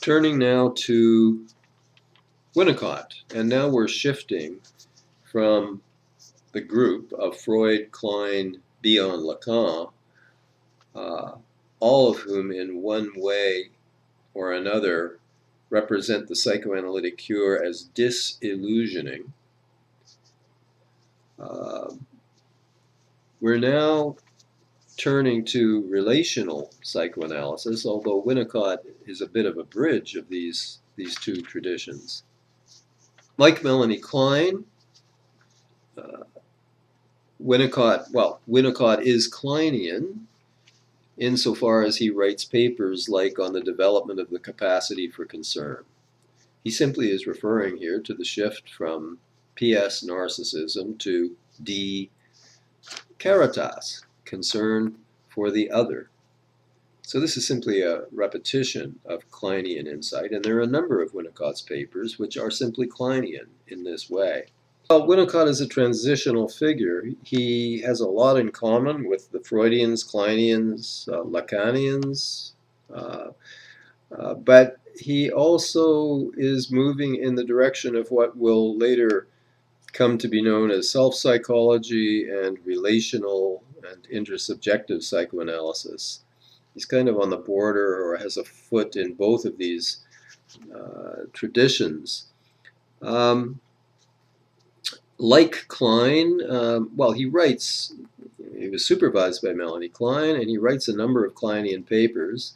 Turning now to Winnicott, and now we're shifting from the group of Freud, Klein, Bion, Lacan, all of whom in one way or another represent the psychoanalytic cure as disillusioning. We're now turning to relational psychoanalysis, although Winnicott is a bit of a bridge of these two traditions. Like Melanie Klein, Winnicott is Kleinian insofar as he writes papers like on the development of the capacity for concern. He simply is referring here to the shift from PS narcissism to D caritas, concern for the other. So this is simply a repetition of Kleinian insight, and there are a number of Winnicott's papers which are simply Kleinian in this way. Well, Winnicott is a transitional figure. He has a lot in common with the Freudians, Kleinians, Lacanians, but he also is moving in the direction of what will later come to be known as self-psychology and relational and intersubjective psychoanalysis. He's kind of on the border or has a foot in both of these traditions. Like Klein, he writes, he was supervised by Melanie Klein, and he writes a number of Kleinian papers.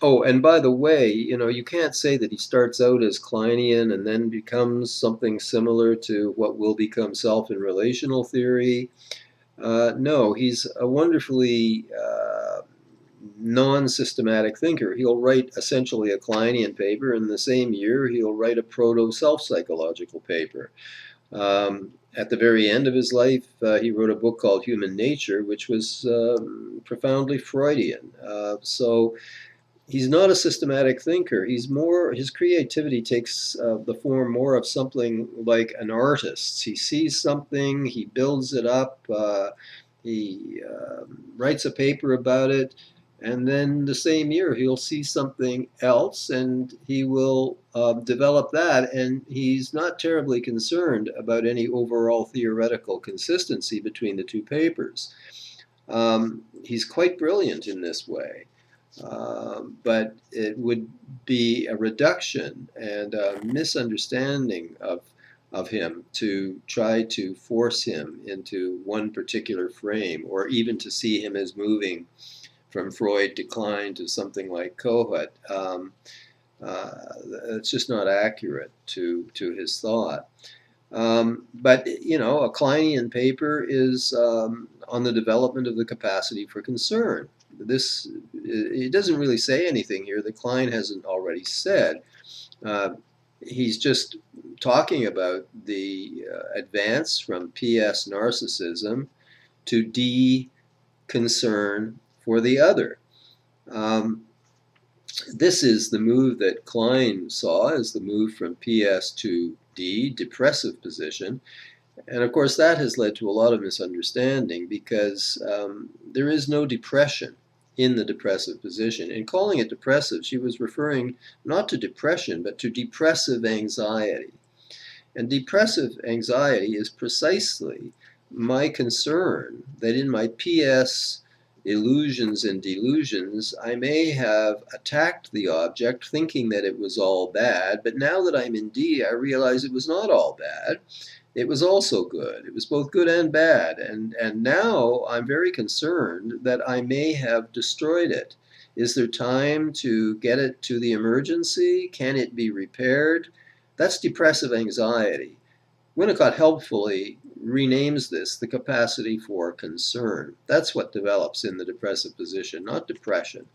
Oh, and by the way, you can't say that he starts out as Kleinian and then becomes something similar to what will become self and relational theory. No, he's a wonderfully non-systematic thinker. He'll write essentially a Kleinian paper, and in the same year he'll write a proto-self-psychological paper. At the very end of his life, he wrote a book called Human Nature, which was profoundly Freudian. So he's not a systematic thinker. His creativity takes the form more of something like an artist. He sees something, he builds it up, he writes a paper about it, and then the same year he'll see something else and he will develop that, and he's not terribly concerned about any overall theoretical consistency between the two papers. He's quite brilliant in this way. But it would be a reduction and a misunderstanding of him to try to force him into one particular frame, or even to see him as moving from Freud to Klein to something like Kohut. It's just not accurate to his thought. But, a Kleinian paper is on the development of the capacity for concern. It doesn't really say anything here that Klein hasn't already said. He's just talking about the advance from PS narcissism to D concern for the other. This is the move that Klein saw as the move from PS to D, depressive position. And of course, that has led to a lot of misunderstanding, because there is no depression in the depressive position. In calling it depressive, she was referring not to depression, but to depressive anxiety. And depressive anxiety is precisely my concern that in my PS illusions and delusions, I may have attacked the object thinking that it was all bad, but now that I'm in D, I realize it was not all bad. It was also good. It was both good and bad. And now I'm very concerned that I may have destroyed it. Is there time to get it to the emergency? Can it be repaired? That's depressive anxiety. Winnicott helpfully renames this the capacity for concern. That's what develops in the depressive position, not depression.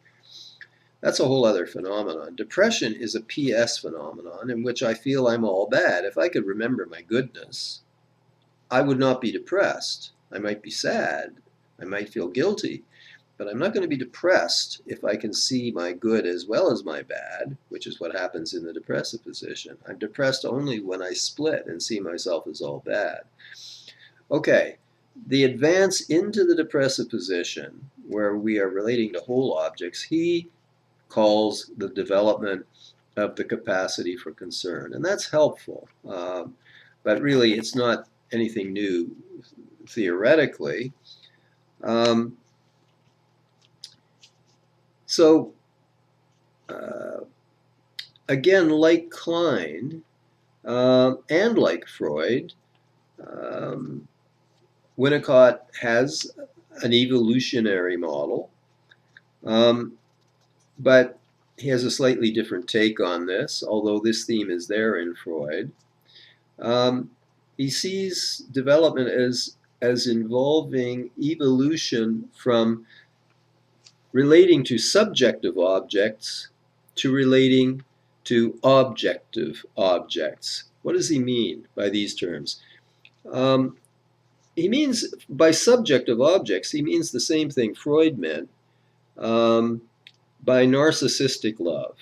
That's a whole other phenomenon. Depression is a PS phenomenon in which I feel I'm all bad. If I could remember my goodness, I would not be depressed. I might be sad. I might feel guilty. But I'm not going to be depressed if I can see my good as well as my bad, which is what happens in the depressive position. I'm depressed only when I split and see myself as all bad. Okay, the advance into the depressive position, where we are relating to whole objects, he calls the development of the capacity for concern. And that's helpful. But really, it's not anything new theoretically. So, again, like Klein and like Freud, Winnicott has an evolutionary model, but he has a slightly different take on this, although this theme is there in Freud. He sees development as involving evolution from relating to subjective objects to relating to objective objects. What does he mean by these terms? He means, by subjective objects, he means the same thing Freud meant by narcissistic love.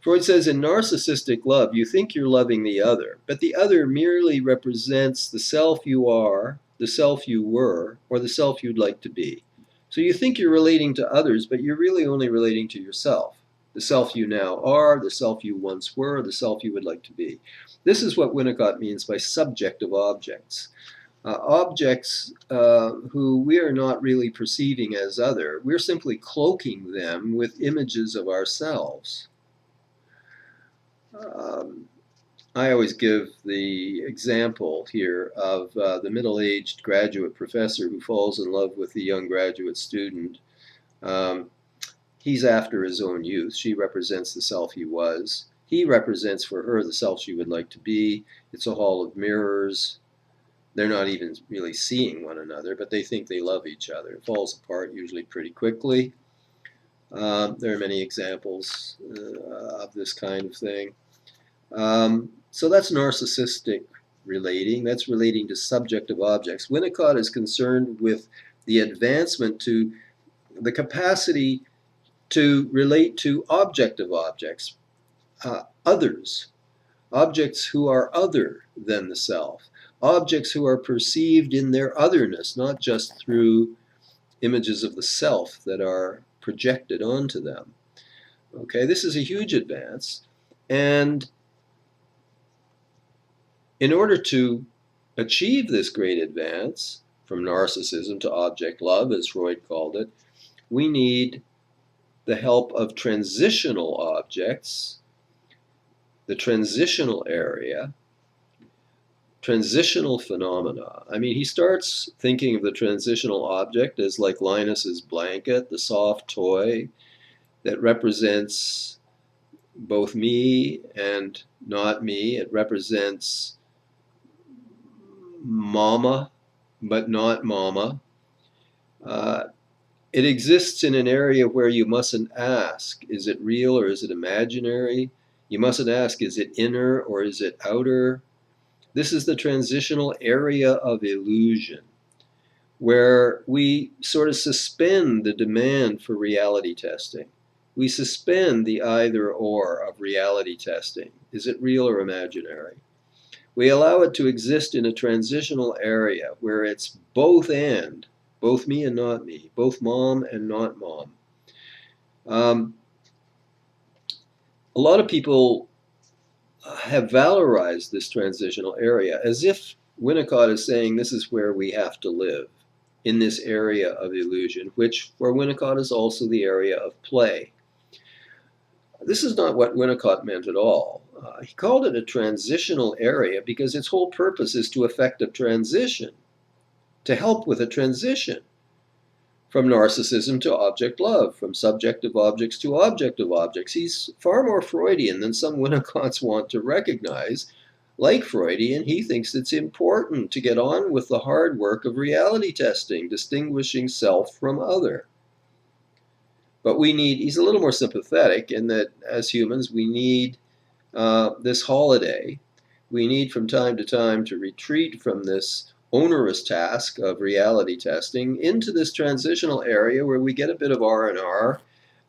Freud says in narcissistic love, you think you're loving the other, but the other merely represents the self you are, the self you were, or the self you'd like to be. So you think you're relating to others, but you're really only relating to yourself. The self you now are, the self you once were, the self you would like to be. This is what Winnicott means by subjective objects. Objects who we are not really perceiving as other. We're simply cloaking them with images of ourselves. I always give the example here of the middle-aged graduate professor who falls in love with the young graduate student. He's after his own youth. She represents the self he was. He represents for her the self she would like to be. It's a hall of mirrors. They're not even really seeing one another, but they think they love each other. It falls apart usually pretty quickly. There are many examples of this kind of thing. So that's narcissistic relating. That's relating to subjective objects. Winnicott is concerned with the advancement to the capacity to relate to objective objects, others, objects who are other than the self, objects who are perceived in their otherness, not just through images of the self that are projected onto them. Okay, this is a huge advance, and in order to achieve this great advance from narcissism to object love, as Freud called it, we need the help of transitional objects, the transitional area, transitional phenomena. I mean, he starts thinking of the transitional object as like Linus's blanket, the soft toy that represents both me and not me. It represents mama, but not mama. It exists in an area where you mustn't ask, is it real or is it imaginary? You mustn't ask, is it inner or is it outer? This is the transitional area of illusion, where we sort of suspend the demand for reality testing. We suspend the either or of reality testing. Is it real or imaginary? We allow it to exist in a transitional area where it's both and, both me and not me, both mom and not mom. A lot of people have valorized this transitional area as if Winnicott is saying this is where we have to live, in this area of illusion, which for Winnicott is also the area of play. This is not what Winnicott meant at all. He called it a transitional area because its whole purpose is to effect a transition, to help with a transition from narcissism to object love, from subjective objects to objective objects. He's far more Freudian than some Winnicotts want to recognize. Like Freudian, he thinks it's important to get on with the hard work of reality testing, distinguishing self from other. But we need, he's a little more sympathetic in that as humans, we need this holiday. We need from time to time to retreat from this onerous task of reality testing into this transitional area where we get a bit of R&R,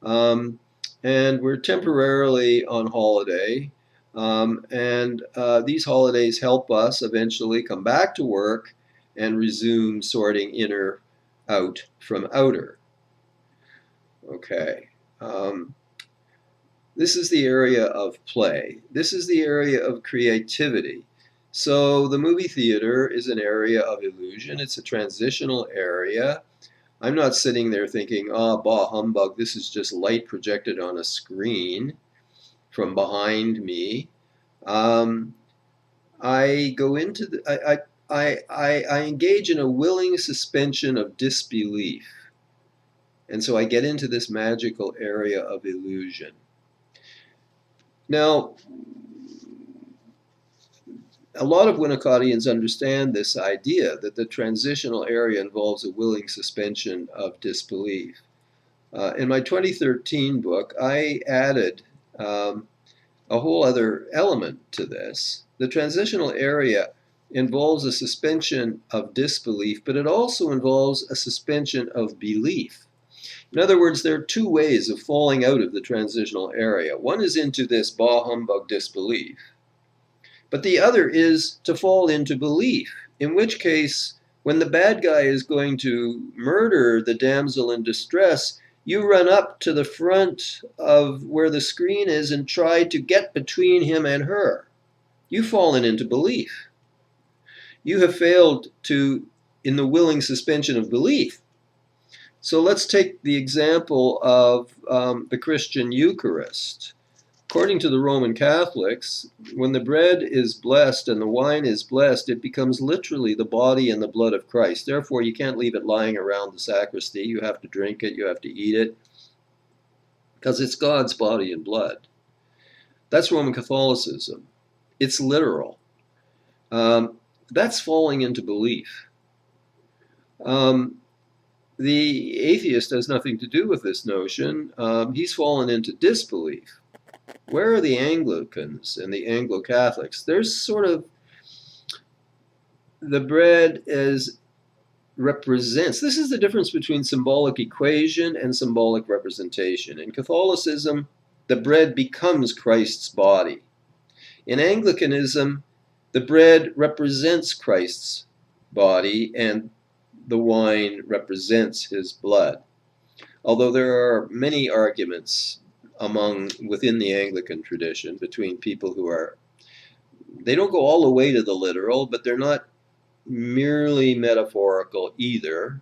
and we're temporarily on holiday, and these holidays help us eventually come back to work and resume sorting inner out from outer. Okay. This is the area of play. This is the area of creativity. So the movie theater is an area of illusion. It's a transitional area. I'm not sitting there thinking, bah humbug, this is just light projected on a screen from behind me. I go into I engage in a willing suspension of disbelief. And so I get into this magical area of illusion. Now, a lot of Winnicottians understand this idea that the transitional area involves a willing suspension of disbelief. In my 2013 book, I added a whole other element to this. The transitional area involves a suspension of disbelief, but it also involves a suspension of belief. In other words, there are two ways of falling out of the transitional area. One is into this bah humbug disbelief, but the other is to fall into belief, in which case, when the bad guy is going to murder the damsel in distress, you run up to the front of where the screen is and try to get between him and her. You've fallen into belief. You have failed in the willing suspension of belief. So let's take the example of the Christian Eucharist. According to the Roman Catholics, when the bread is blessed and the wine is blessed, it becomes literally the body and the blood of Christ. Therefore, you can't leave it lying around the sacristy. You have to drink it, you have to eat it, because it's God's body and blood. That's Roman Catholicism. It's literal. That's falling into belief. The atheist has nothing to do with this notion. He's fallen into disbelief. Where are the Anglicans and the Anglo-Catholics? There's sort of the bread represents, this is the difference between symbolic equation and symbolic representation. In Catholicism, the bread becomes Christ's body. In Anglicanism, the bread represents Christ's body and the wine represents his blood. Although there are many arguments within the Anglican tradition between people who they don't go all the way to the literal, but they're not merely metaphorical either.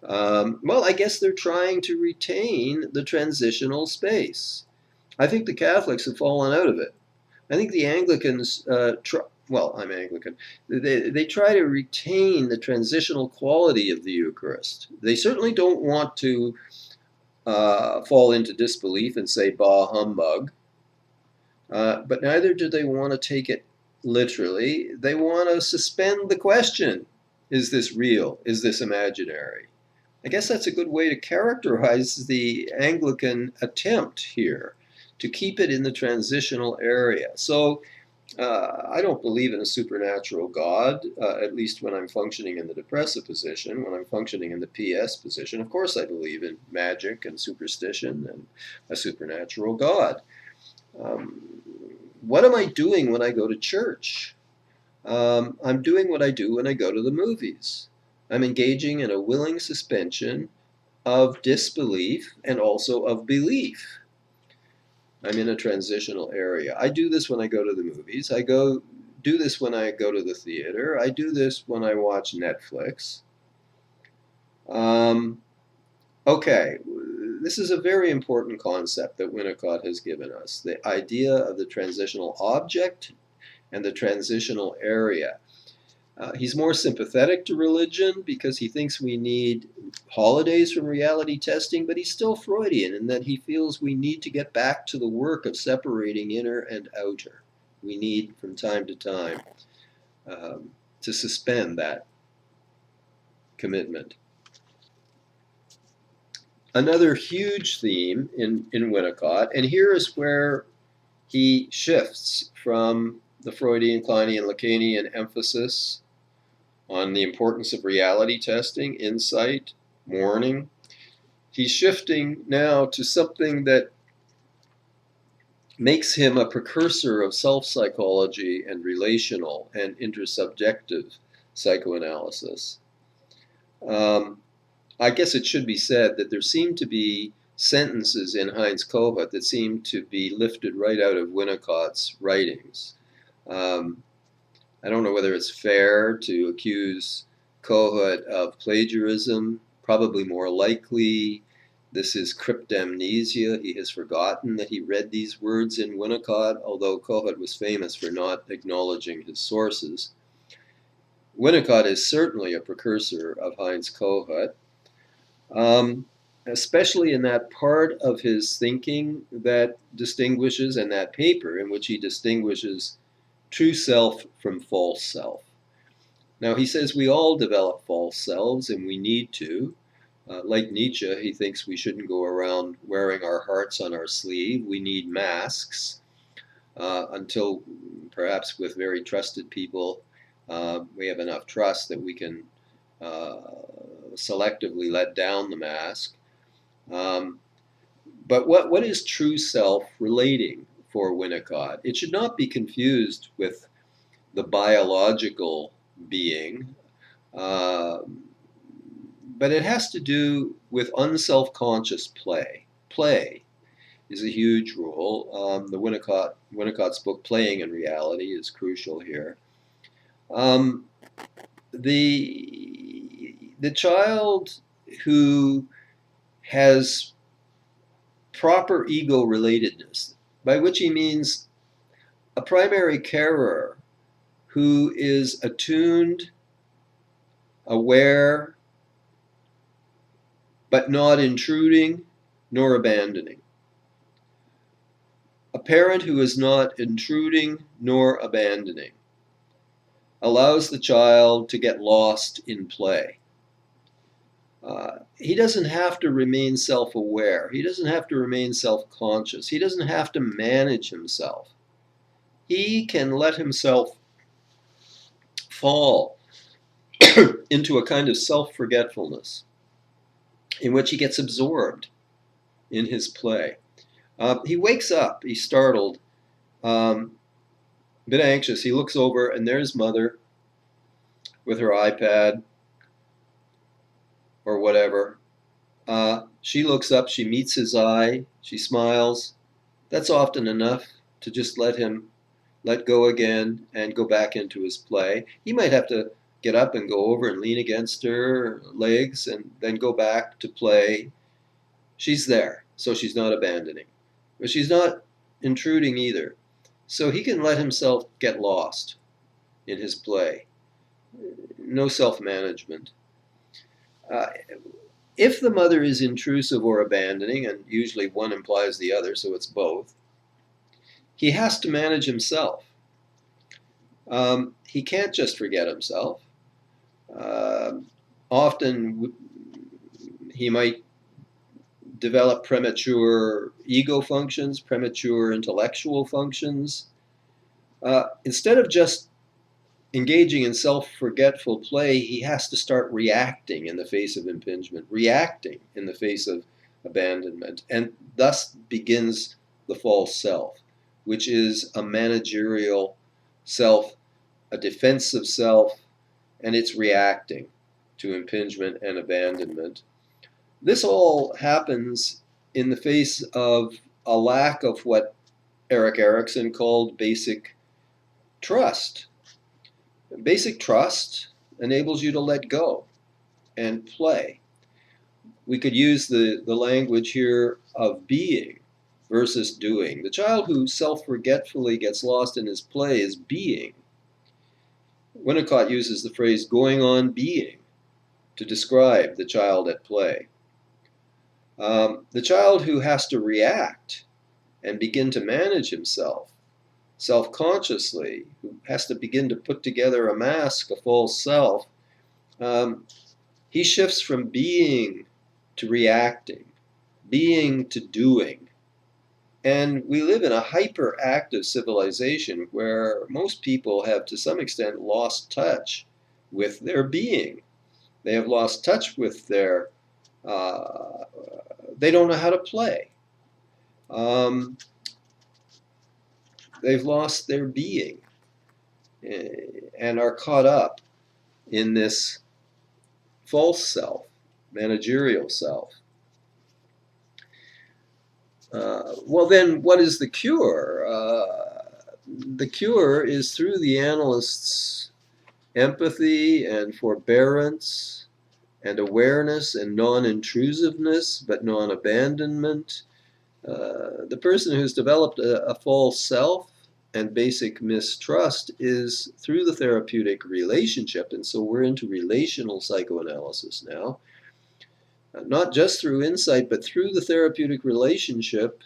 Well, I guess they're trying to retain the transitional space. I think the Catholics have fallen out of it. I think the Anglicans, I'm Anglican, they try to retain the transitional quality of the Eucharist. They certainly don't want to fall into disbelief and say, bah humbug, but neither do they want to take it literally. They want to suspend the question, is this real? Is this imaginary? I guess that's a good way to characterize the Anglican attempt here, to keep it in the transitional area. So I don't believe in a supernatural God, at least when I'm functioning in the depressive position. When I'm functioning in the PS position, of course I believe in magic and superstition and a supernatural God. What am I doing when I go to church? I'm doing what I do when I go to the movies. I'm engaging in a willing suspension of disbelief and also of belief. I'm in a transitional area. I do this when I go to the movies. I do this when I go to the theater. I do this when I watch Netflix. Okay, this is a very important concept that Winnicott has given us, the idea of the transitional object and the transitional area. He's more sympathetic to religion because he thinks we need holidays from reality testing, but he's still Freudian in that he feels we need to get back to the work of separating inner and outer. We need, from time to time, to suspend that commitment. Another huge theme in Winnicott, and here is where he shifts from the Freudian, Kleinian, Lacanian emphasis on the importance of reality testing, insight, mourning. He's shifting now to something that makes him a precursor of self-psychology and relational and intersubjective psychoanalysis. I guess it should be said that there seem to be sentences in Heinz Kohut that seem to be lifted right out of Winnicott's writings. I don't know whether it's fair to accuse Kohut of plagiarism. Probably more likely this is cryptamnesia. He has forgotten that he read these words in Winnicott, although Kohut was famous for not acknowledging his sources. Winnicott is certainly a precursor of Heinz Kohut, especially in that part of his thinking that distinguishes, and that paper in which he distinguishes true self from false self. Now, he says we all develop false selves, and we need to. Like Nietzsche, he thinks we shouldn't go around wearing our hearts on our sleeve. We need masks until, perhaps with very trusted people, we have enough trust that we can selectively let down the mask. But what is true self relating for Winnicott? It should not be confused with the biological being, but it has to do with unself-conscious play. Play is a huge role. The Winnicott's book, Playing in Reality, is crucial here. The child who has proper ego relatedness, by which he means a primary carer who is attuned, aware, but not intruding nor abandoning. A parent who is not intruding nor abandoning allows the child to get lost in play. He doesn't have to remain self-aware. He doesn't have to remain self-conscious. He doesn't have to manage himself. He can let himself fall into a kind of self-forgetfulness in which he gets absorbed in his play. He wakes up, he's startled, a bit anxious. He looks over and there's Mother with her iPad or whatever. She looks up, she meets his eye, she smiles. That's often enough to just let go again and go back into his play. He might have to get up and go over and lean against her legs and then go back to play. She's there, so she's not abandoning. But she's not intruding either. So he can let himself get lost in his play. No self-management. If the mother is intrusive or abandoning, and usually one implies the other, so it's both, he has to manage himself. He can't just forget himself. Often he might develop premature ego functions, premature intellectual functions. Instead of just engaging in self-forgetful play, he has to start reacting in the face of impingement, reacting in the face of abandonment, and thus begins the false self, which is a managerial self, a defensive self, and it's reacting to impingement and abandonment. This all happens in the face of a lack of what Erik Erikson called basic trust. Basic trust enables you to let go and play. We could use the language here of being versus doing. The child who self-forgetfully gets lost in his play is being. Winnicott uses the phrase going on being to describe the child at play. The child who has to react and begin to manage himself self-consciously, who has to begin to put together a mask, a false self, he shifts from being to reacting, being to doing. And we live in a hyperactive civilization where most people have to some extent lost touch with their being. They have lost touch with their, they don't know how to play. They've lost their being and are caught up in this false self, managerial self. Well, then, what is the cure? The cure is through the analyst's empathy and forbearance and awareness and non-intrusiveness, but non-abandonment. The person who's developed a false self and basic mistrust is through the therapeutic relationship, and so we're into relational psychoanalysis now. Not just through insight, but through the therapeutic relationship,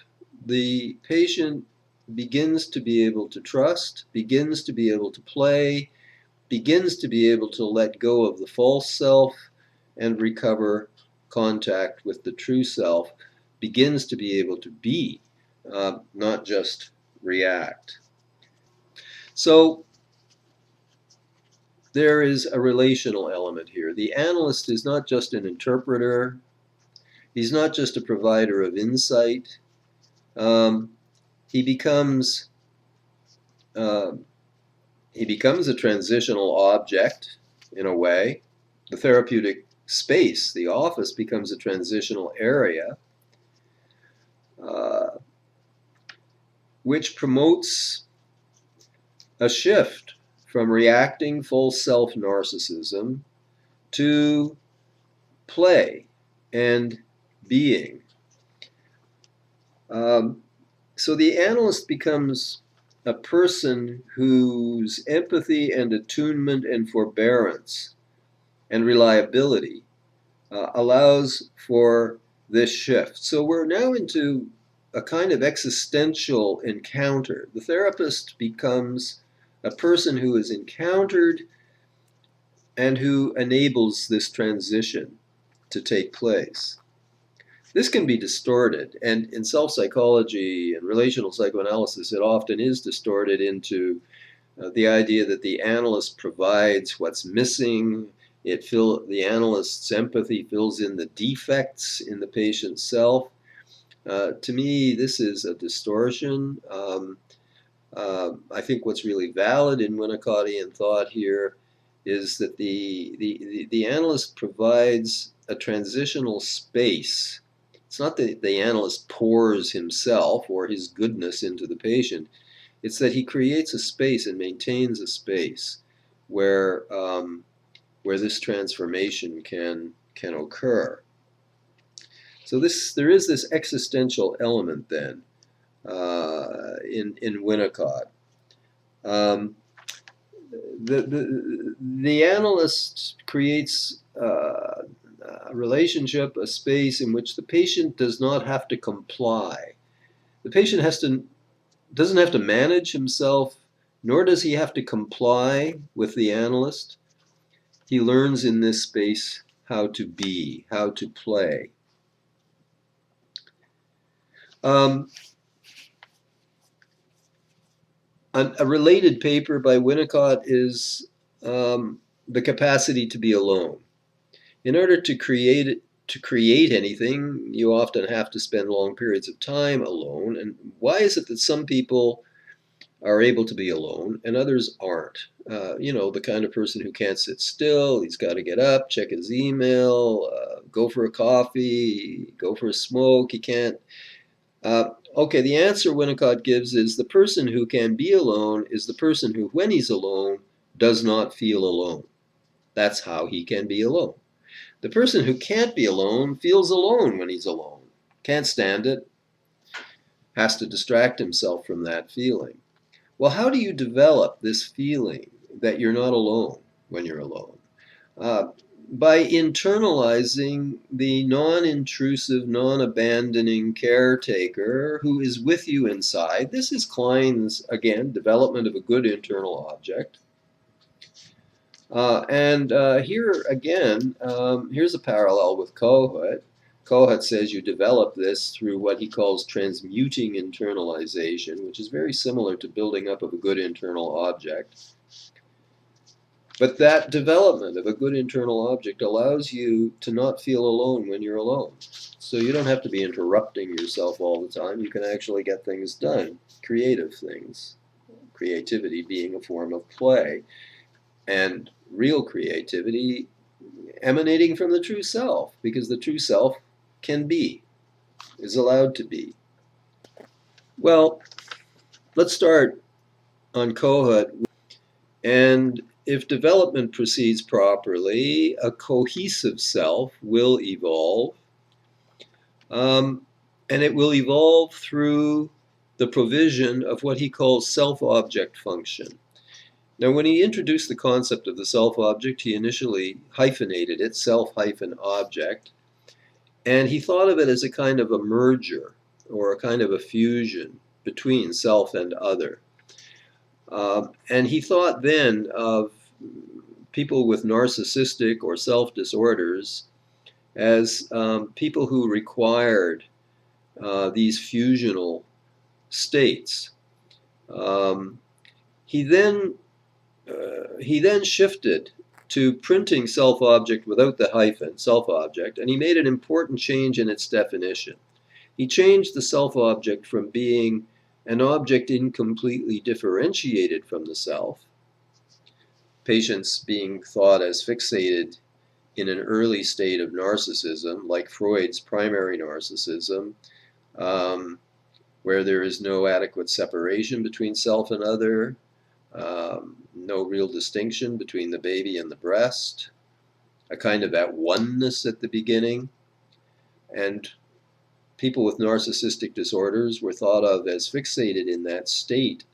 the patient begins to be able to trust, begins to be able to play, begins to be able to let go of the false self and recover contact with the true self, begins to be able to be, not just react. So there is a relational element here. The analyst is not just an interpreter. He's not just a provider of insight. He becomes a transitional object in a way. The therapeutic space, the office, becomes a transitional area, which promotes a shift from reacting false self narcissism to play and being. So the analyst becomes a person whose empathy and attunement and forbearance and reliability allows for this shift. So we're now into a kind of existential encounter. The therapist becomes a person who is encountered and who enables this transition to take place. This can be distorted, and in self-psychology and relational psychoanalysis, it often is distorted into the idea that the analyst provides what's missing, The analyst's empathy fills in the defects in the patient's self. To me, this is a distortion. I think what's really valid in Winnicottian thought here is that the analyst provides a transitional space. It's not that the analyst pours himself or his goodness into the patient. It's that he creates a space and maintains a space where this transformation can occur. So there is this existential element then in Winnicott. The analyst creates a relationship, a space in which the patient does not have to comply. The patient doesn't have to manage himself, nor does he have to comply with the analyst. He learns in this space how to be, how to play. A related paper by Winnicott is the capacity to be alone. In order to create anything, you often have to spend long periods of time alone. And why is it that some people are able to be alone and others aren't? The kind of person who can't sit still, he's got to get up, check his email, go for a coffee, go for a smoke, he can't. Okay, the answer Winnicott gives is the person who can be alone is the person who, when he's alone, does not feel alone. That's how he can be alone. The person who can't be alone feels alone when he's alone, can't stand it, has to distract himself from that feeling. Well, how do you develop this feeling that you're not alone when you're alone? By internalizing the non-intrusive, non-abandoning caretaker who is with you inside. This is Klein's, again, development of a good internal object. Here again, here's a parallel with Kohut. Kohut says you develop this through what he calls transmuting internalization, which is very similar to building up of a good internal object. But that development of a good internal object allows you to not feel alone when you're alone. So you don't have to be interrupting yourself all the time. You can actually get things done, creative things. Creativity being a form of play. And real creativity emanating from the true self, because the true self can be, is allowed to be. Well, let's start on Kohut. And if development proceeds properly, a cohesive self will evolve. And it will evolve through the provision of what he calls self-object function. Now, when he introduced the concept of the self-object, he initially hyphenated it, self-object, and he thought of it as a kind of a merger or a kind of a fusion between self and other. And he thought then of people with narcissistic or self disorders as people who required these fusional states. He then shifted to printing self-object without the hyphen, self-object, and he made an important change in its definition. He changed the self-object from being an object incompletely differentiated from the self, patients being thought as fixated in an early state of narcissism, like Freud's primary narcissism, where there is no adequate separation between self and other, no real distinction between the baby and the breast, a kind of at oneness at the beginning. And people with narcissistic disorders were thought of as fixated in that state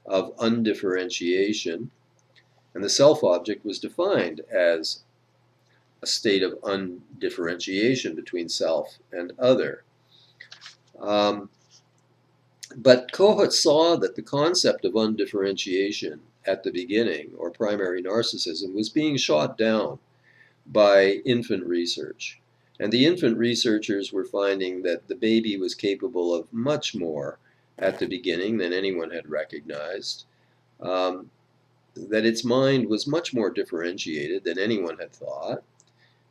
of undifferentiation. And the self-object was defined as a state of undifferentiation between self and other. But Kohut saw that the concept of undifferentiation at the beginning, or primary narcissism, was being shot down by infant research. And the infant researchers were finding that the baby was capable of much more at the beginning than anyone had recognized. The that its mind was much more differentiated than anyone had thought,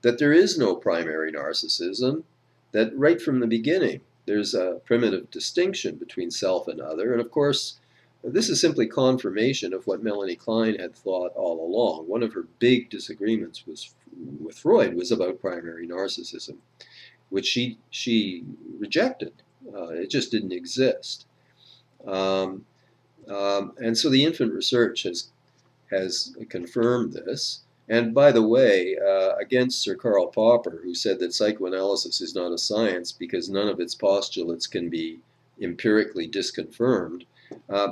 that there is no primary narcissism, that right from the beginning there's a primitive distinction between self and other. And of course, this is simply confirmation of what Melanie Klein had thought all along. One of her big disagreements with Freud was about primary narcissism, which she rejected. It just didn't exist. And so the infant research has confirmed this. And by the way, against Sir Karl Popper, who said that psychoanalysis is not a science because none of its postulates can be empirically disconfirmed,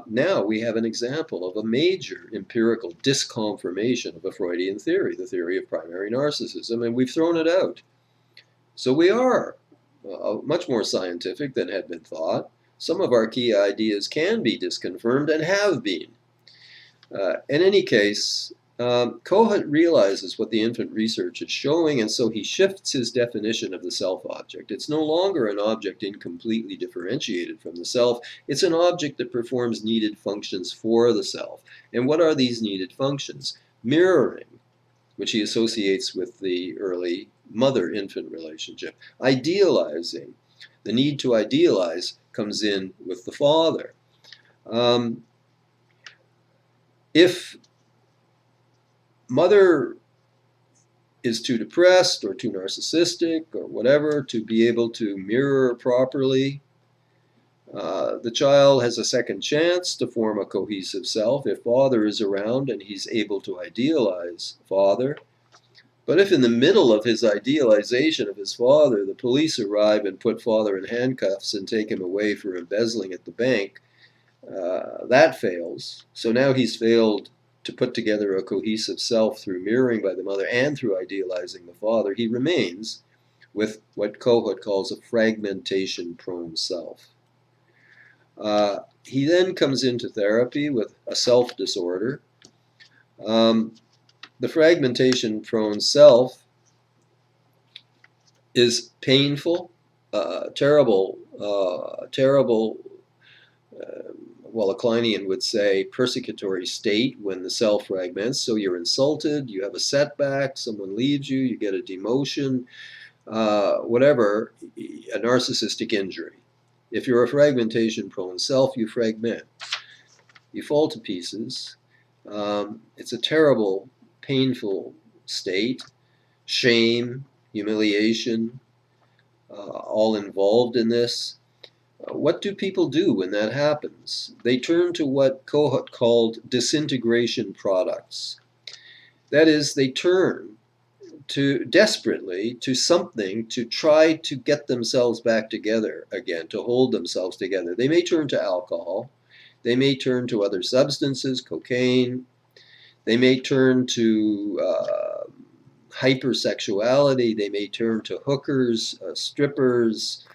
now we have an example of a major empirical disconfirmation of a Freudian theory, the theory of primary narcissism, and we've thrown it out. So we are much more scientific than had been thought. Some of our key ideas can be disconfirmed and have been. In any case, Kohut realizes what the infant research is showing, and so he shifts his definition of the self-object. It's no longer an object incompletely differentiated from the self. It's an object that performs needed functions for the self. And what are these needed functions? Mirroring, which he associates with the early mother-infant relationship. Idealizing. The need to idealize comes in with the father. If mother is too depressed or too narcissistic or whatever to be able to mirror properly, the child has a second chance to form a cohesive self if father is around and he's able to idealize father. But if in the middle of his idealization of his father, the police arrive and put father in handcuffs and take him away for embezzling at the bank, that fails. So now he's failed to put together a cohesive self through mirroring by the mother and through idealizing the father. He remains with what Kohut calls a fragmentation-prone self. He then comes into therapy with a self disorder. The fragmentation-prone self is painful, terrible, well, a Kleinian would say persecutory state when the self fragments. So you're insulted, you have a setback, someone leaves you, you get a demotion, whatever, a narcissistic injury. If you're a fragmentation-prone self, you fragment. You fall to pieces. It's a terrible, painful state. Shame, humiliation, all involved in this. What do people do when that happens? They turn to what Kohut called disintegration products. That is, they turn desperately to something to try to get themselves back together again, to hold themselves together. They may turn to alcohol. They may turn to other substances, cocaine. They may turn to hypersexuality. They may turn to hookers, strippers,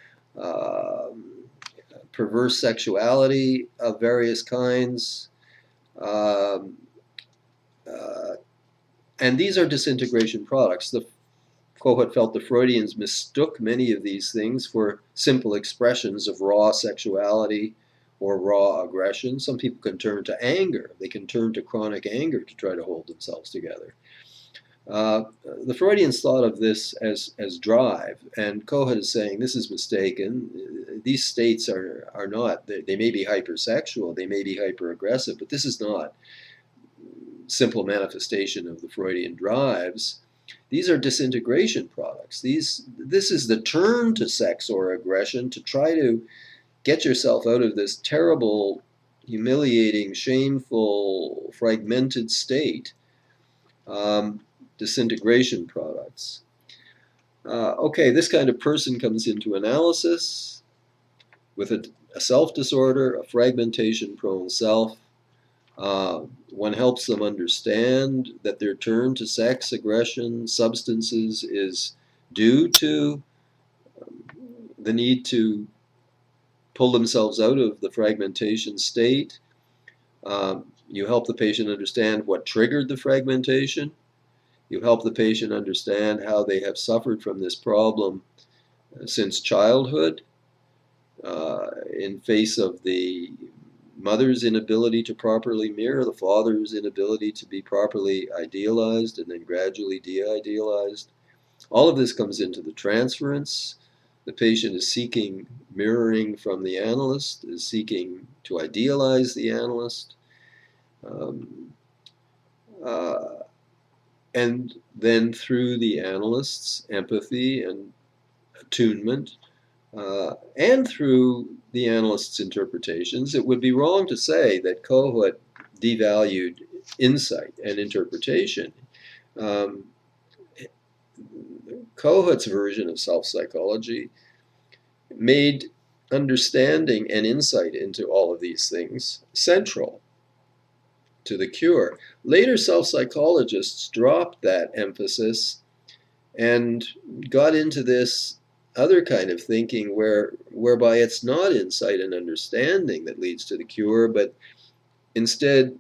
perverse sexuality of various kinds. And these are disintegration products. Kohut felt the Freudians mistook many of these things for simple expressions of raw sexuality or raw aggression. Some people can turn to anger. They can turn to chronic anger to try to hold themselves together. The Freudians thought of this as drive, and Kohut is saying this is mistaken. These states are not, they may be hypersexual, they may be hyperaggressive, but this is not simple manifestation of the Freudian drives. These are disintegration products. This is the turn to sex or aggression to try to get yourself out of this terrible, humiliating, shameful, fragmented state. Disintegration products. Okay, this kind of person comes into analysis with a self disorder, a fragmentation-prone self. One helps them understand that their turn to sex, aggression, substances is due to the need to pull themselves out of the fragmentation state. You help the patient understand what triggered the fragmentation. You help the patient understand how they have suffered from this problem since childhood in face of the mother's inability to properly mirror, the father's inability to be properly idealized and then gradually de-idealized. All of this comes into the transference. The patient is seeking mirroring from the analyst, is seeking to idealize the analyst. Um, uh, and then through the analyst's empathy and attunement, and through the analyst's interpretations, it would be wrong to say that Kohut devalued insight and interpretation. Um, Kohut's version of self-psychology made understanding and insight into all of these things central to the cure. Later self-psychologists dropped that emphasis and got into this other kind of thinking whereby it's not insight and understanding that leads to the cure, but instead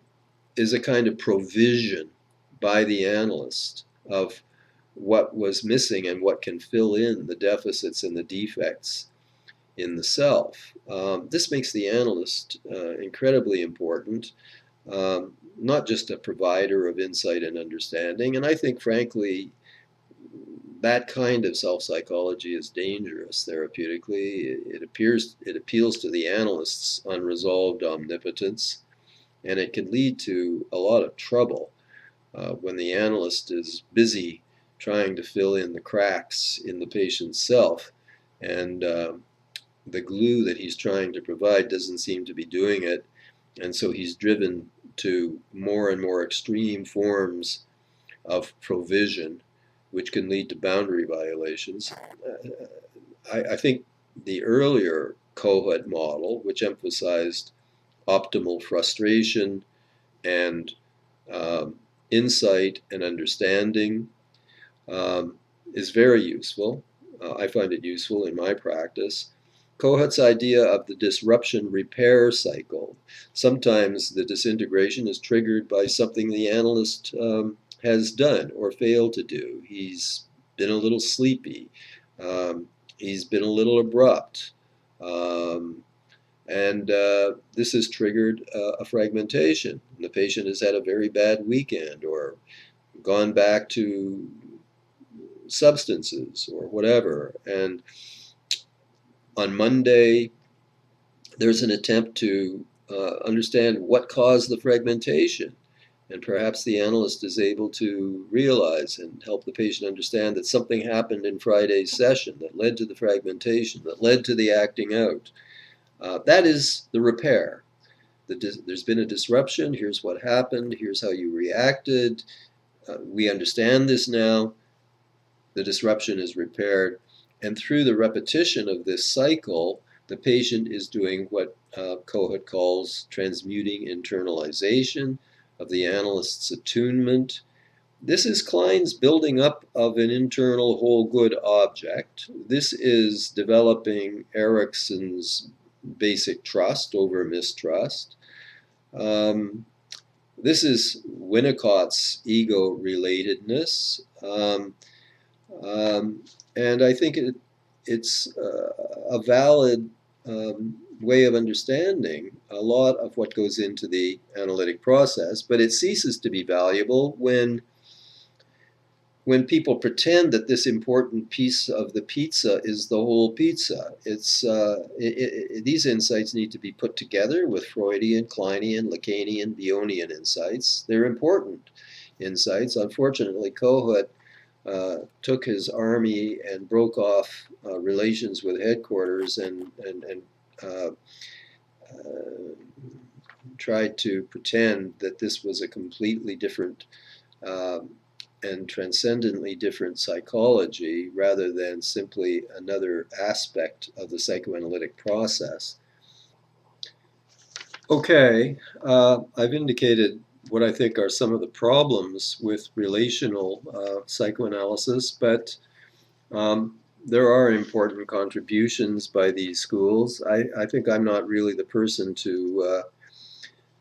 is a kind of provision by the analyst of what was missing and what can fill in the deficits and the defects in the self. This makes the analyst incredibly important, not just a provider of insight and understanding. And I think, frankly, that kind of self-psychology is dangerous therapeutically. It appeals to the analyst's unresolved omnipotence, and it can lead to a lot of trouble when the analyst is busy trying to fill in the cracks in the patient's self, and the glue that he's trying to provide doesn't seem to be doing it, and so he's driven to more and more extreme forms of provision, which can lead to boundary violations. I think the earlier Kohut model, which emphasized optimal frustration and insight and understanding, is very useful. I find it useful in my practice. Kohut's idea of the disruption repair cycle. Sometimes the disintegration is triggered by something the analyst has done or failed to do. He's been a little sleepy. He's been a little abrupt. And this has triggered a fragmentation. The patient has had a very bad weekend or gone back to substances or whatever. And on Monday, there's an attempt to understand what caused the fragmentation. And perhaps the analyst is able to realize and help the patient understand that something happened in Friday's session that led to the fragmentation, that led to the acting out. That is the repair. There's been a disruption. Here's what happened. Here's how you reacted. We understand this now. The disruption is repaired. And through the repetition of this cycle, the patient is doing what Kohut calls transmuting internalization of the analyst's attunement. This is Klein's building up of an internal whole good object. This is developing Erickson's basic trust over mistrust. This is Winnicott's ego relatedness. And I think it's a valid way of understanding a lot of what goes into the analytic process, but it ceases to be valuable when people pretend that this important piece of the pizza is the whole pizza. These insights need to be put together with Freudian, Kleinian, Lacanian, Bionian insights. They're important insights. Unfortunately, Kohut took his army and broke off relations with headquarters and tried to pretend that this was a completely different and transcendently different psychology rather than simply another aspect of the psychoanalytic process. Okay, I've indicated what I think are some of the problems with relational psychoanalysis, but there are important contributions by these schools. I think I'm not really the person to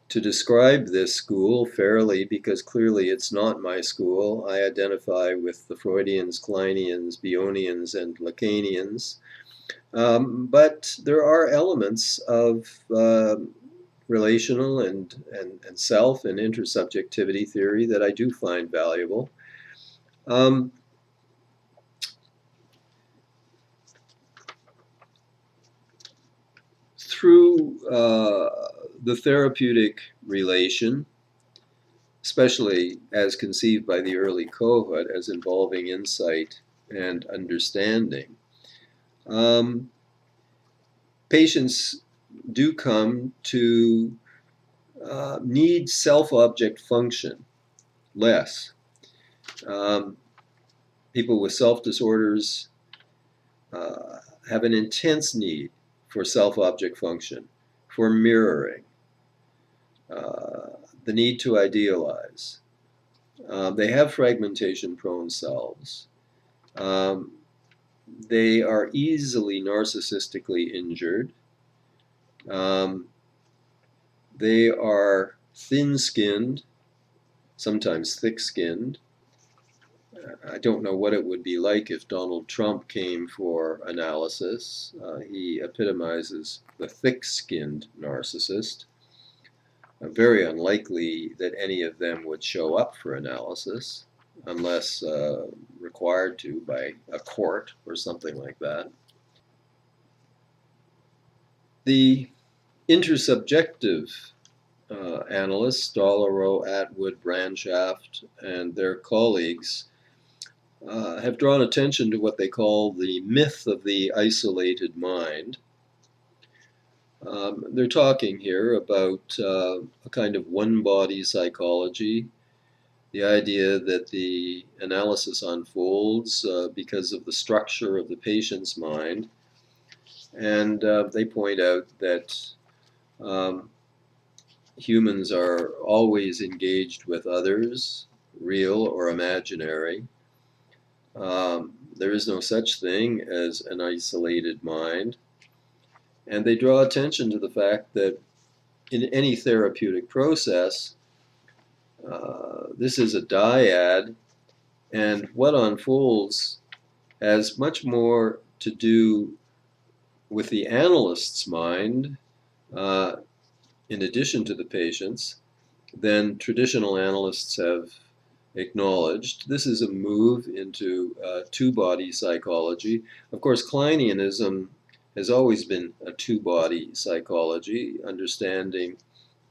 describe this school fairly, because clearly it's not my school. I identify with the Freudians, Kleinians, Bionians, and Lacanians. But there are elements of relational and self and intersubjectivity theory that I do find valuable. Through the therapeutic relation, especially as conceived by the early Kohut as involving insight and understanding, patients do come to need self-object function less. People with self-disorders have an intense need for self-object function, for mirroring, the need to idealize. They have fragmentation-prone selves. They are easily narcissistically injured. They are thin-skinned, sometimes thick-skinned. I don't know what it would be like if Donald Trump came for analysis. He epitomizes the thick-skinned narcissist. Very unlikely that any of them would show up for analysis unless required to by a court or something like that. The intersubjective analysts, Dollerow, Atwood, Brandshaft, and their colleagues have drawn attention to what they call the myth of the isolated mind. They're talking here about a kind of one-body psychology, the idea that the analysis unfolds because of the structure of the patient's mind. And they point out that humans are always engaged with others, real or imaginary. There is no such thing as an isolated mind. And they draw attention to the fact that in any therapeutic process, this is a dyad, and what unfolds has much more to do with the analyst's mind, in addition to the patient's, than traditional analysts have acknowledged. This is a move into two-body psychology. Of course, Kleinianism has always been a two-body psychology, understanding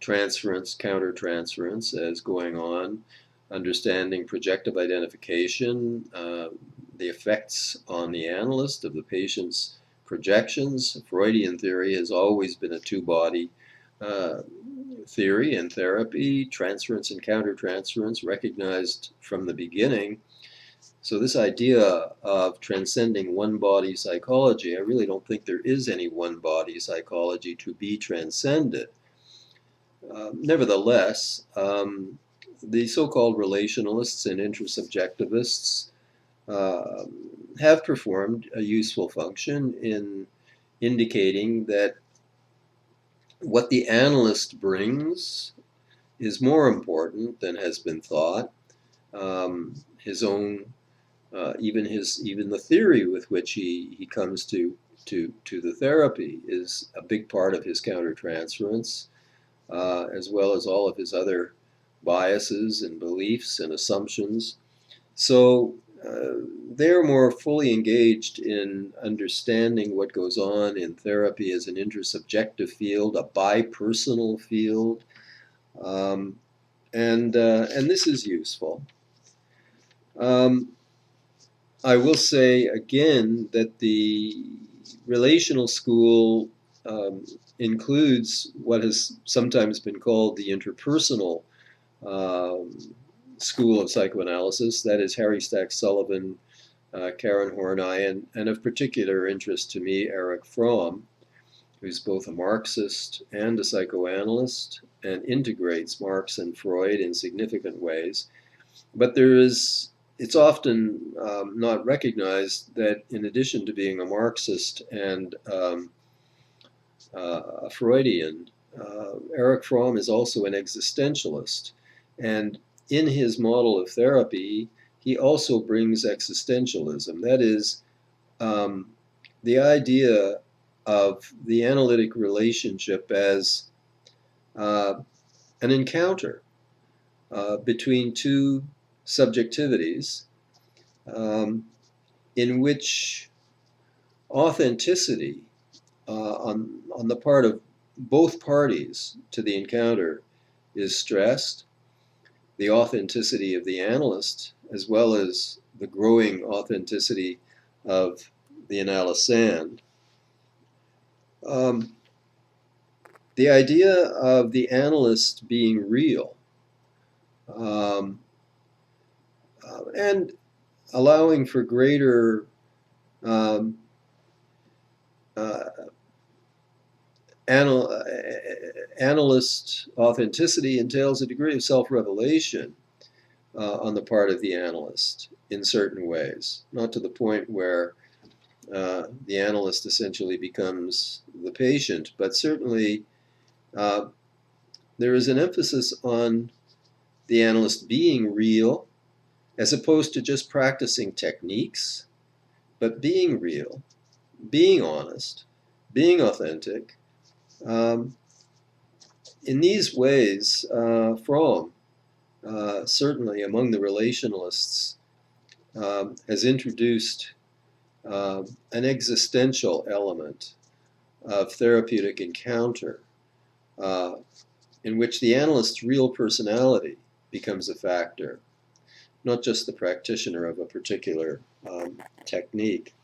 transference, countertransference as going on, understanding projective identification, the effects on the analyst of the patient's projections. Freudian theory has always been a two-body theory in therapy, transference and countertransference recognized from the beginning. So this idea of transcending one-body psychology, I really don't think there is any one-body psychology to be transcended. Nevertheless, the so-called relationalists and intersubjectivists have performed a useful function in indicating that what the analyst brings is more important than has been thought. His own, even the theory with which he comes to the therapy is a big part of his countertransference, as well as all of his other biases and beliefs and assumptions. So they're more fully engaged in understanding what goes on in therapy as an intersubjective field, a bipersonal field, and this is useful. I will say again that the relational school includes what has sometimes been called the interpersonal school of psychoanalysis. That is Harry Stack Sullivan, Karen Horney, and of particular interest to me, Erich Fromm, who's both a Marxist and a psychoanalyst and integrates Marx and Freud in significant ways. But it's often not recognized that in addition to being a Marxist and a Freudian, Erich Fromm is also an existentialist. And in his model of therapy, he also brings existentialism. That is, the idea of the analytic relationship as an encounter between two subjectivities in which authenticity on the part of both parties to the encounter is stressed, the authenticity of the analyst, as well as the growing authenticity of the analysand. The idea of the analyst being real and allowing for greater analyst authenticity entails a degree of self-revelation on the part of the analyst in certain ways, not to the point where the analyst essentially becomes the patient, but certainly there is an emphasis on the analyst being real as opposed to just practicing techniques, but being real, being honest, being authentic. In these ways, Fromm, certainly among the relationalists, has introduced an existential element of therapeutic encounter in which the analyst's real personality becomes a factor, not just the practitioner of a particular technique.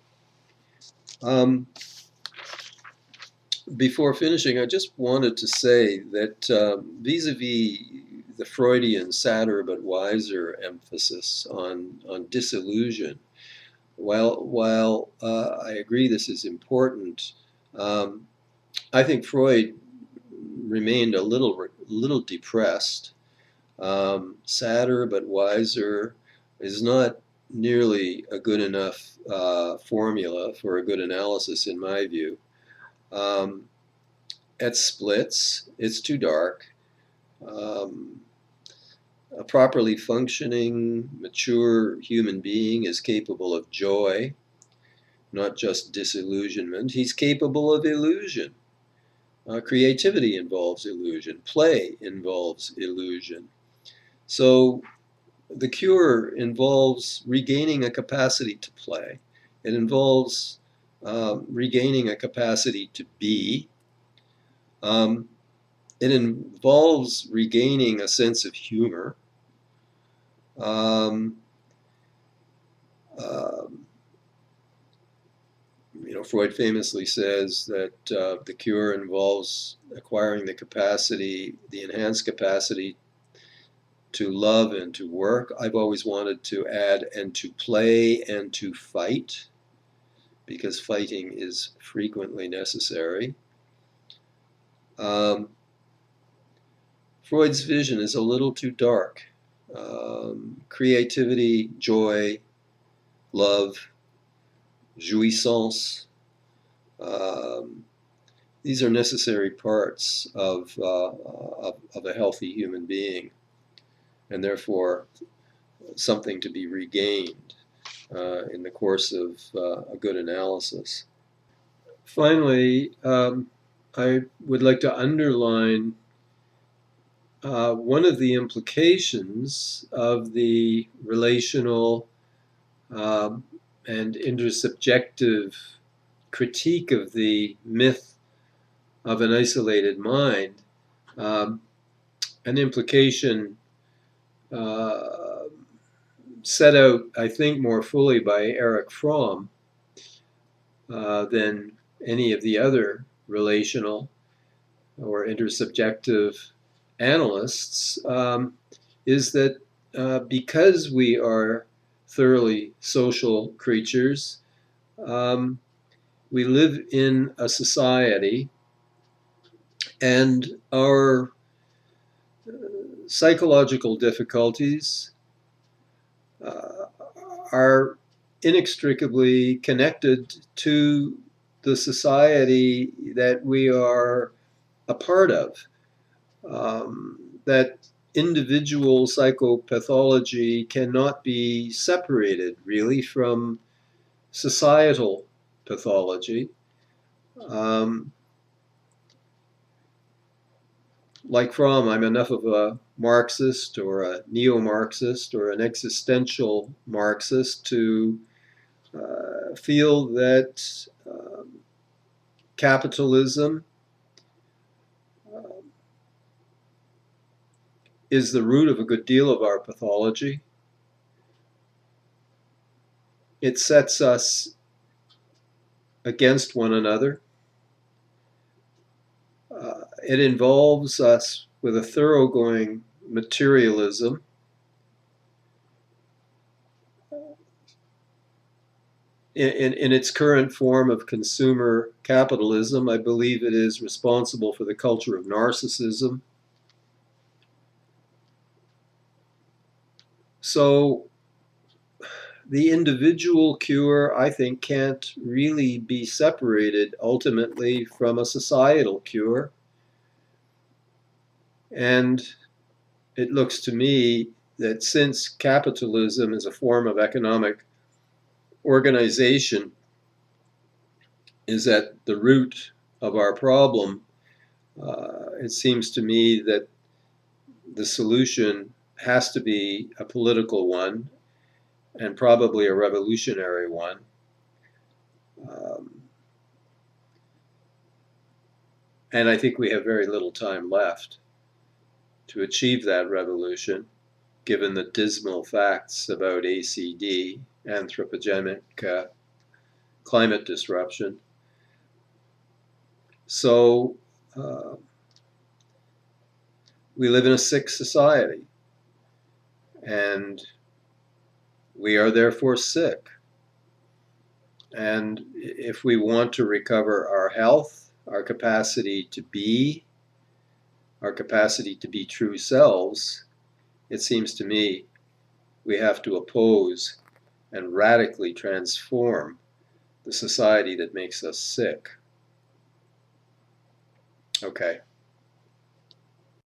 Before finishing, I just wanted to say that vis-a-vis the Freudian sadder but wiser emphasis on disillusion, while I agree this is important, I think Freud remained a little depressed. Sadder but wiser is not nearly a good enough formula for a good analysis, in my view. At splits, it's too dark. A properly functioning, mature human being is capable of joy, not just disillusionment. He's capable of illusion. Creativity involves illusion. Play involves illusion. So the cure involves regaining a capacity to play. It involves regaining a capacity to be. It involves regaining a sense of humor. Freud famously says that the cure involves acquiring the capacity, the enhanced capacity to love and to work. I've always wanted to add and to play and to fight, because fighting is frequently necessary. Freud's vision is a little too dark. Creativity, joy, love, jouissance, these are necessary parts of a healthy human being, and therefore something to be regained in the course of a good analysis. Finally, I would like to underline one of the implications of the relational and intersubjective critique of the myth of an isolated mind, an implication set out, I think, more fully by Erich Fromm than any of the other relational or intersubjective analysts, is that because we are thoroughly social creatures, we live in a society, and our psychological difficulties are inextricably connected to the society that we are a part of. That individual psychopathology cannot be separated really from societal pathology. like Fromm, I'm enough of a Marxist or a neo-Marxist or an existential Marxist to feel that capitalism is the root of a good deal of our pathology. It sets us against one another. It involves us with a thoroughgoing materialism. In its current form of consumer capitalism, I believe it is responsible for the culture of narcissism. So the individual cure, I think, can't really be separated ultimately from a societal cure. And it looks to me that since capitalism is a form of economic organization, is at the root of our problem, it seems to me that the solution has to be a political one and probably a revolutionary one. And I think we have very little time left to achieve that revolution, given the dismal facts about ACD, anthropogenic climate disruption. So we live in a sick society, and we are therefore sick. And if we want to recover our health, our capacity to be true selves, it seems to me we have to oppose and radically transform the society that makes us sick. Okay.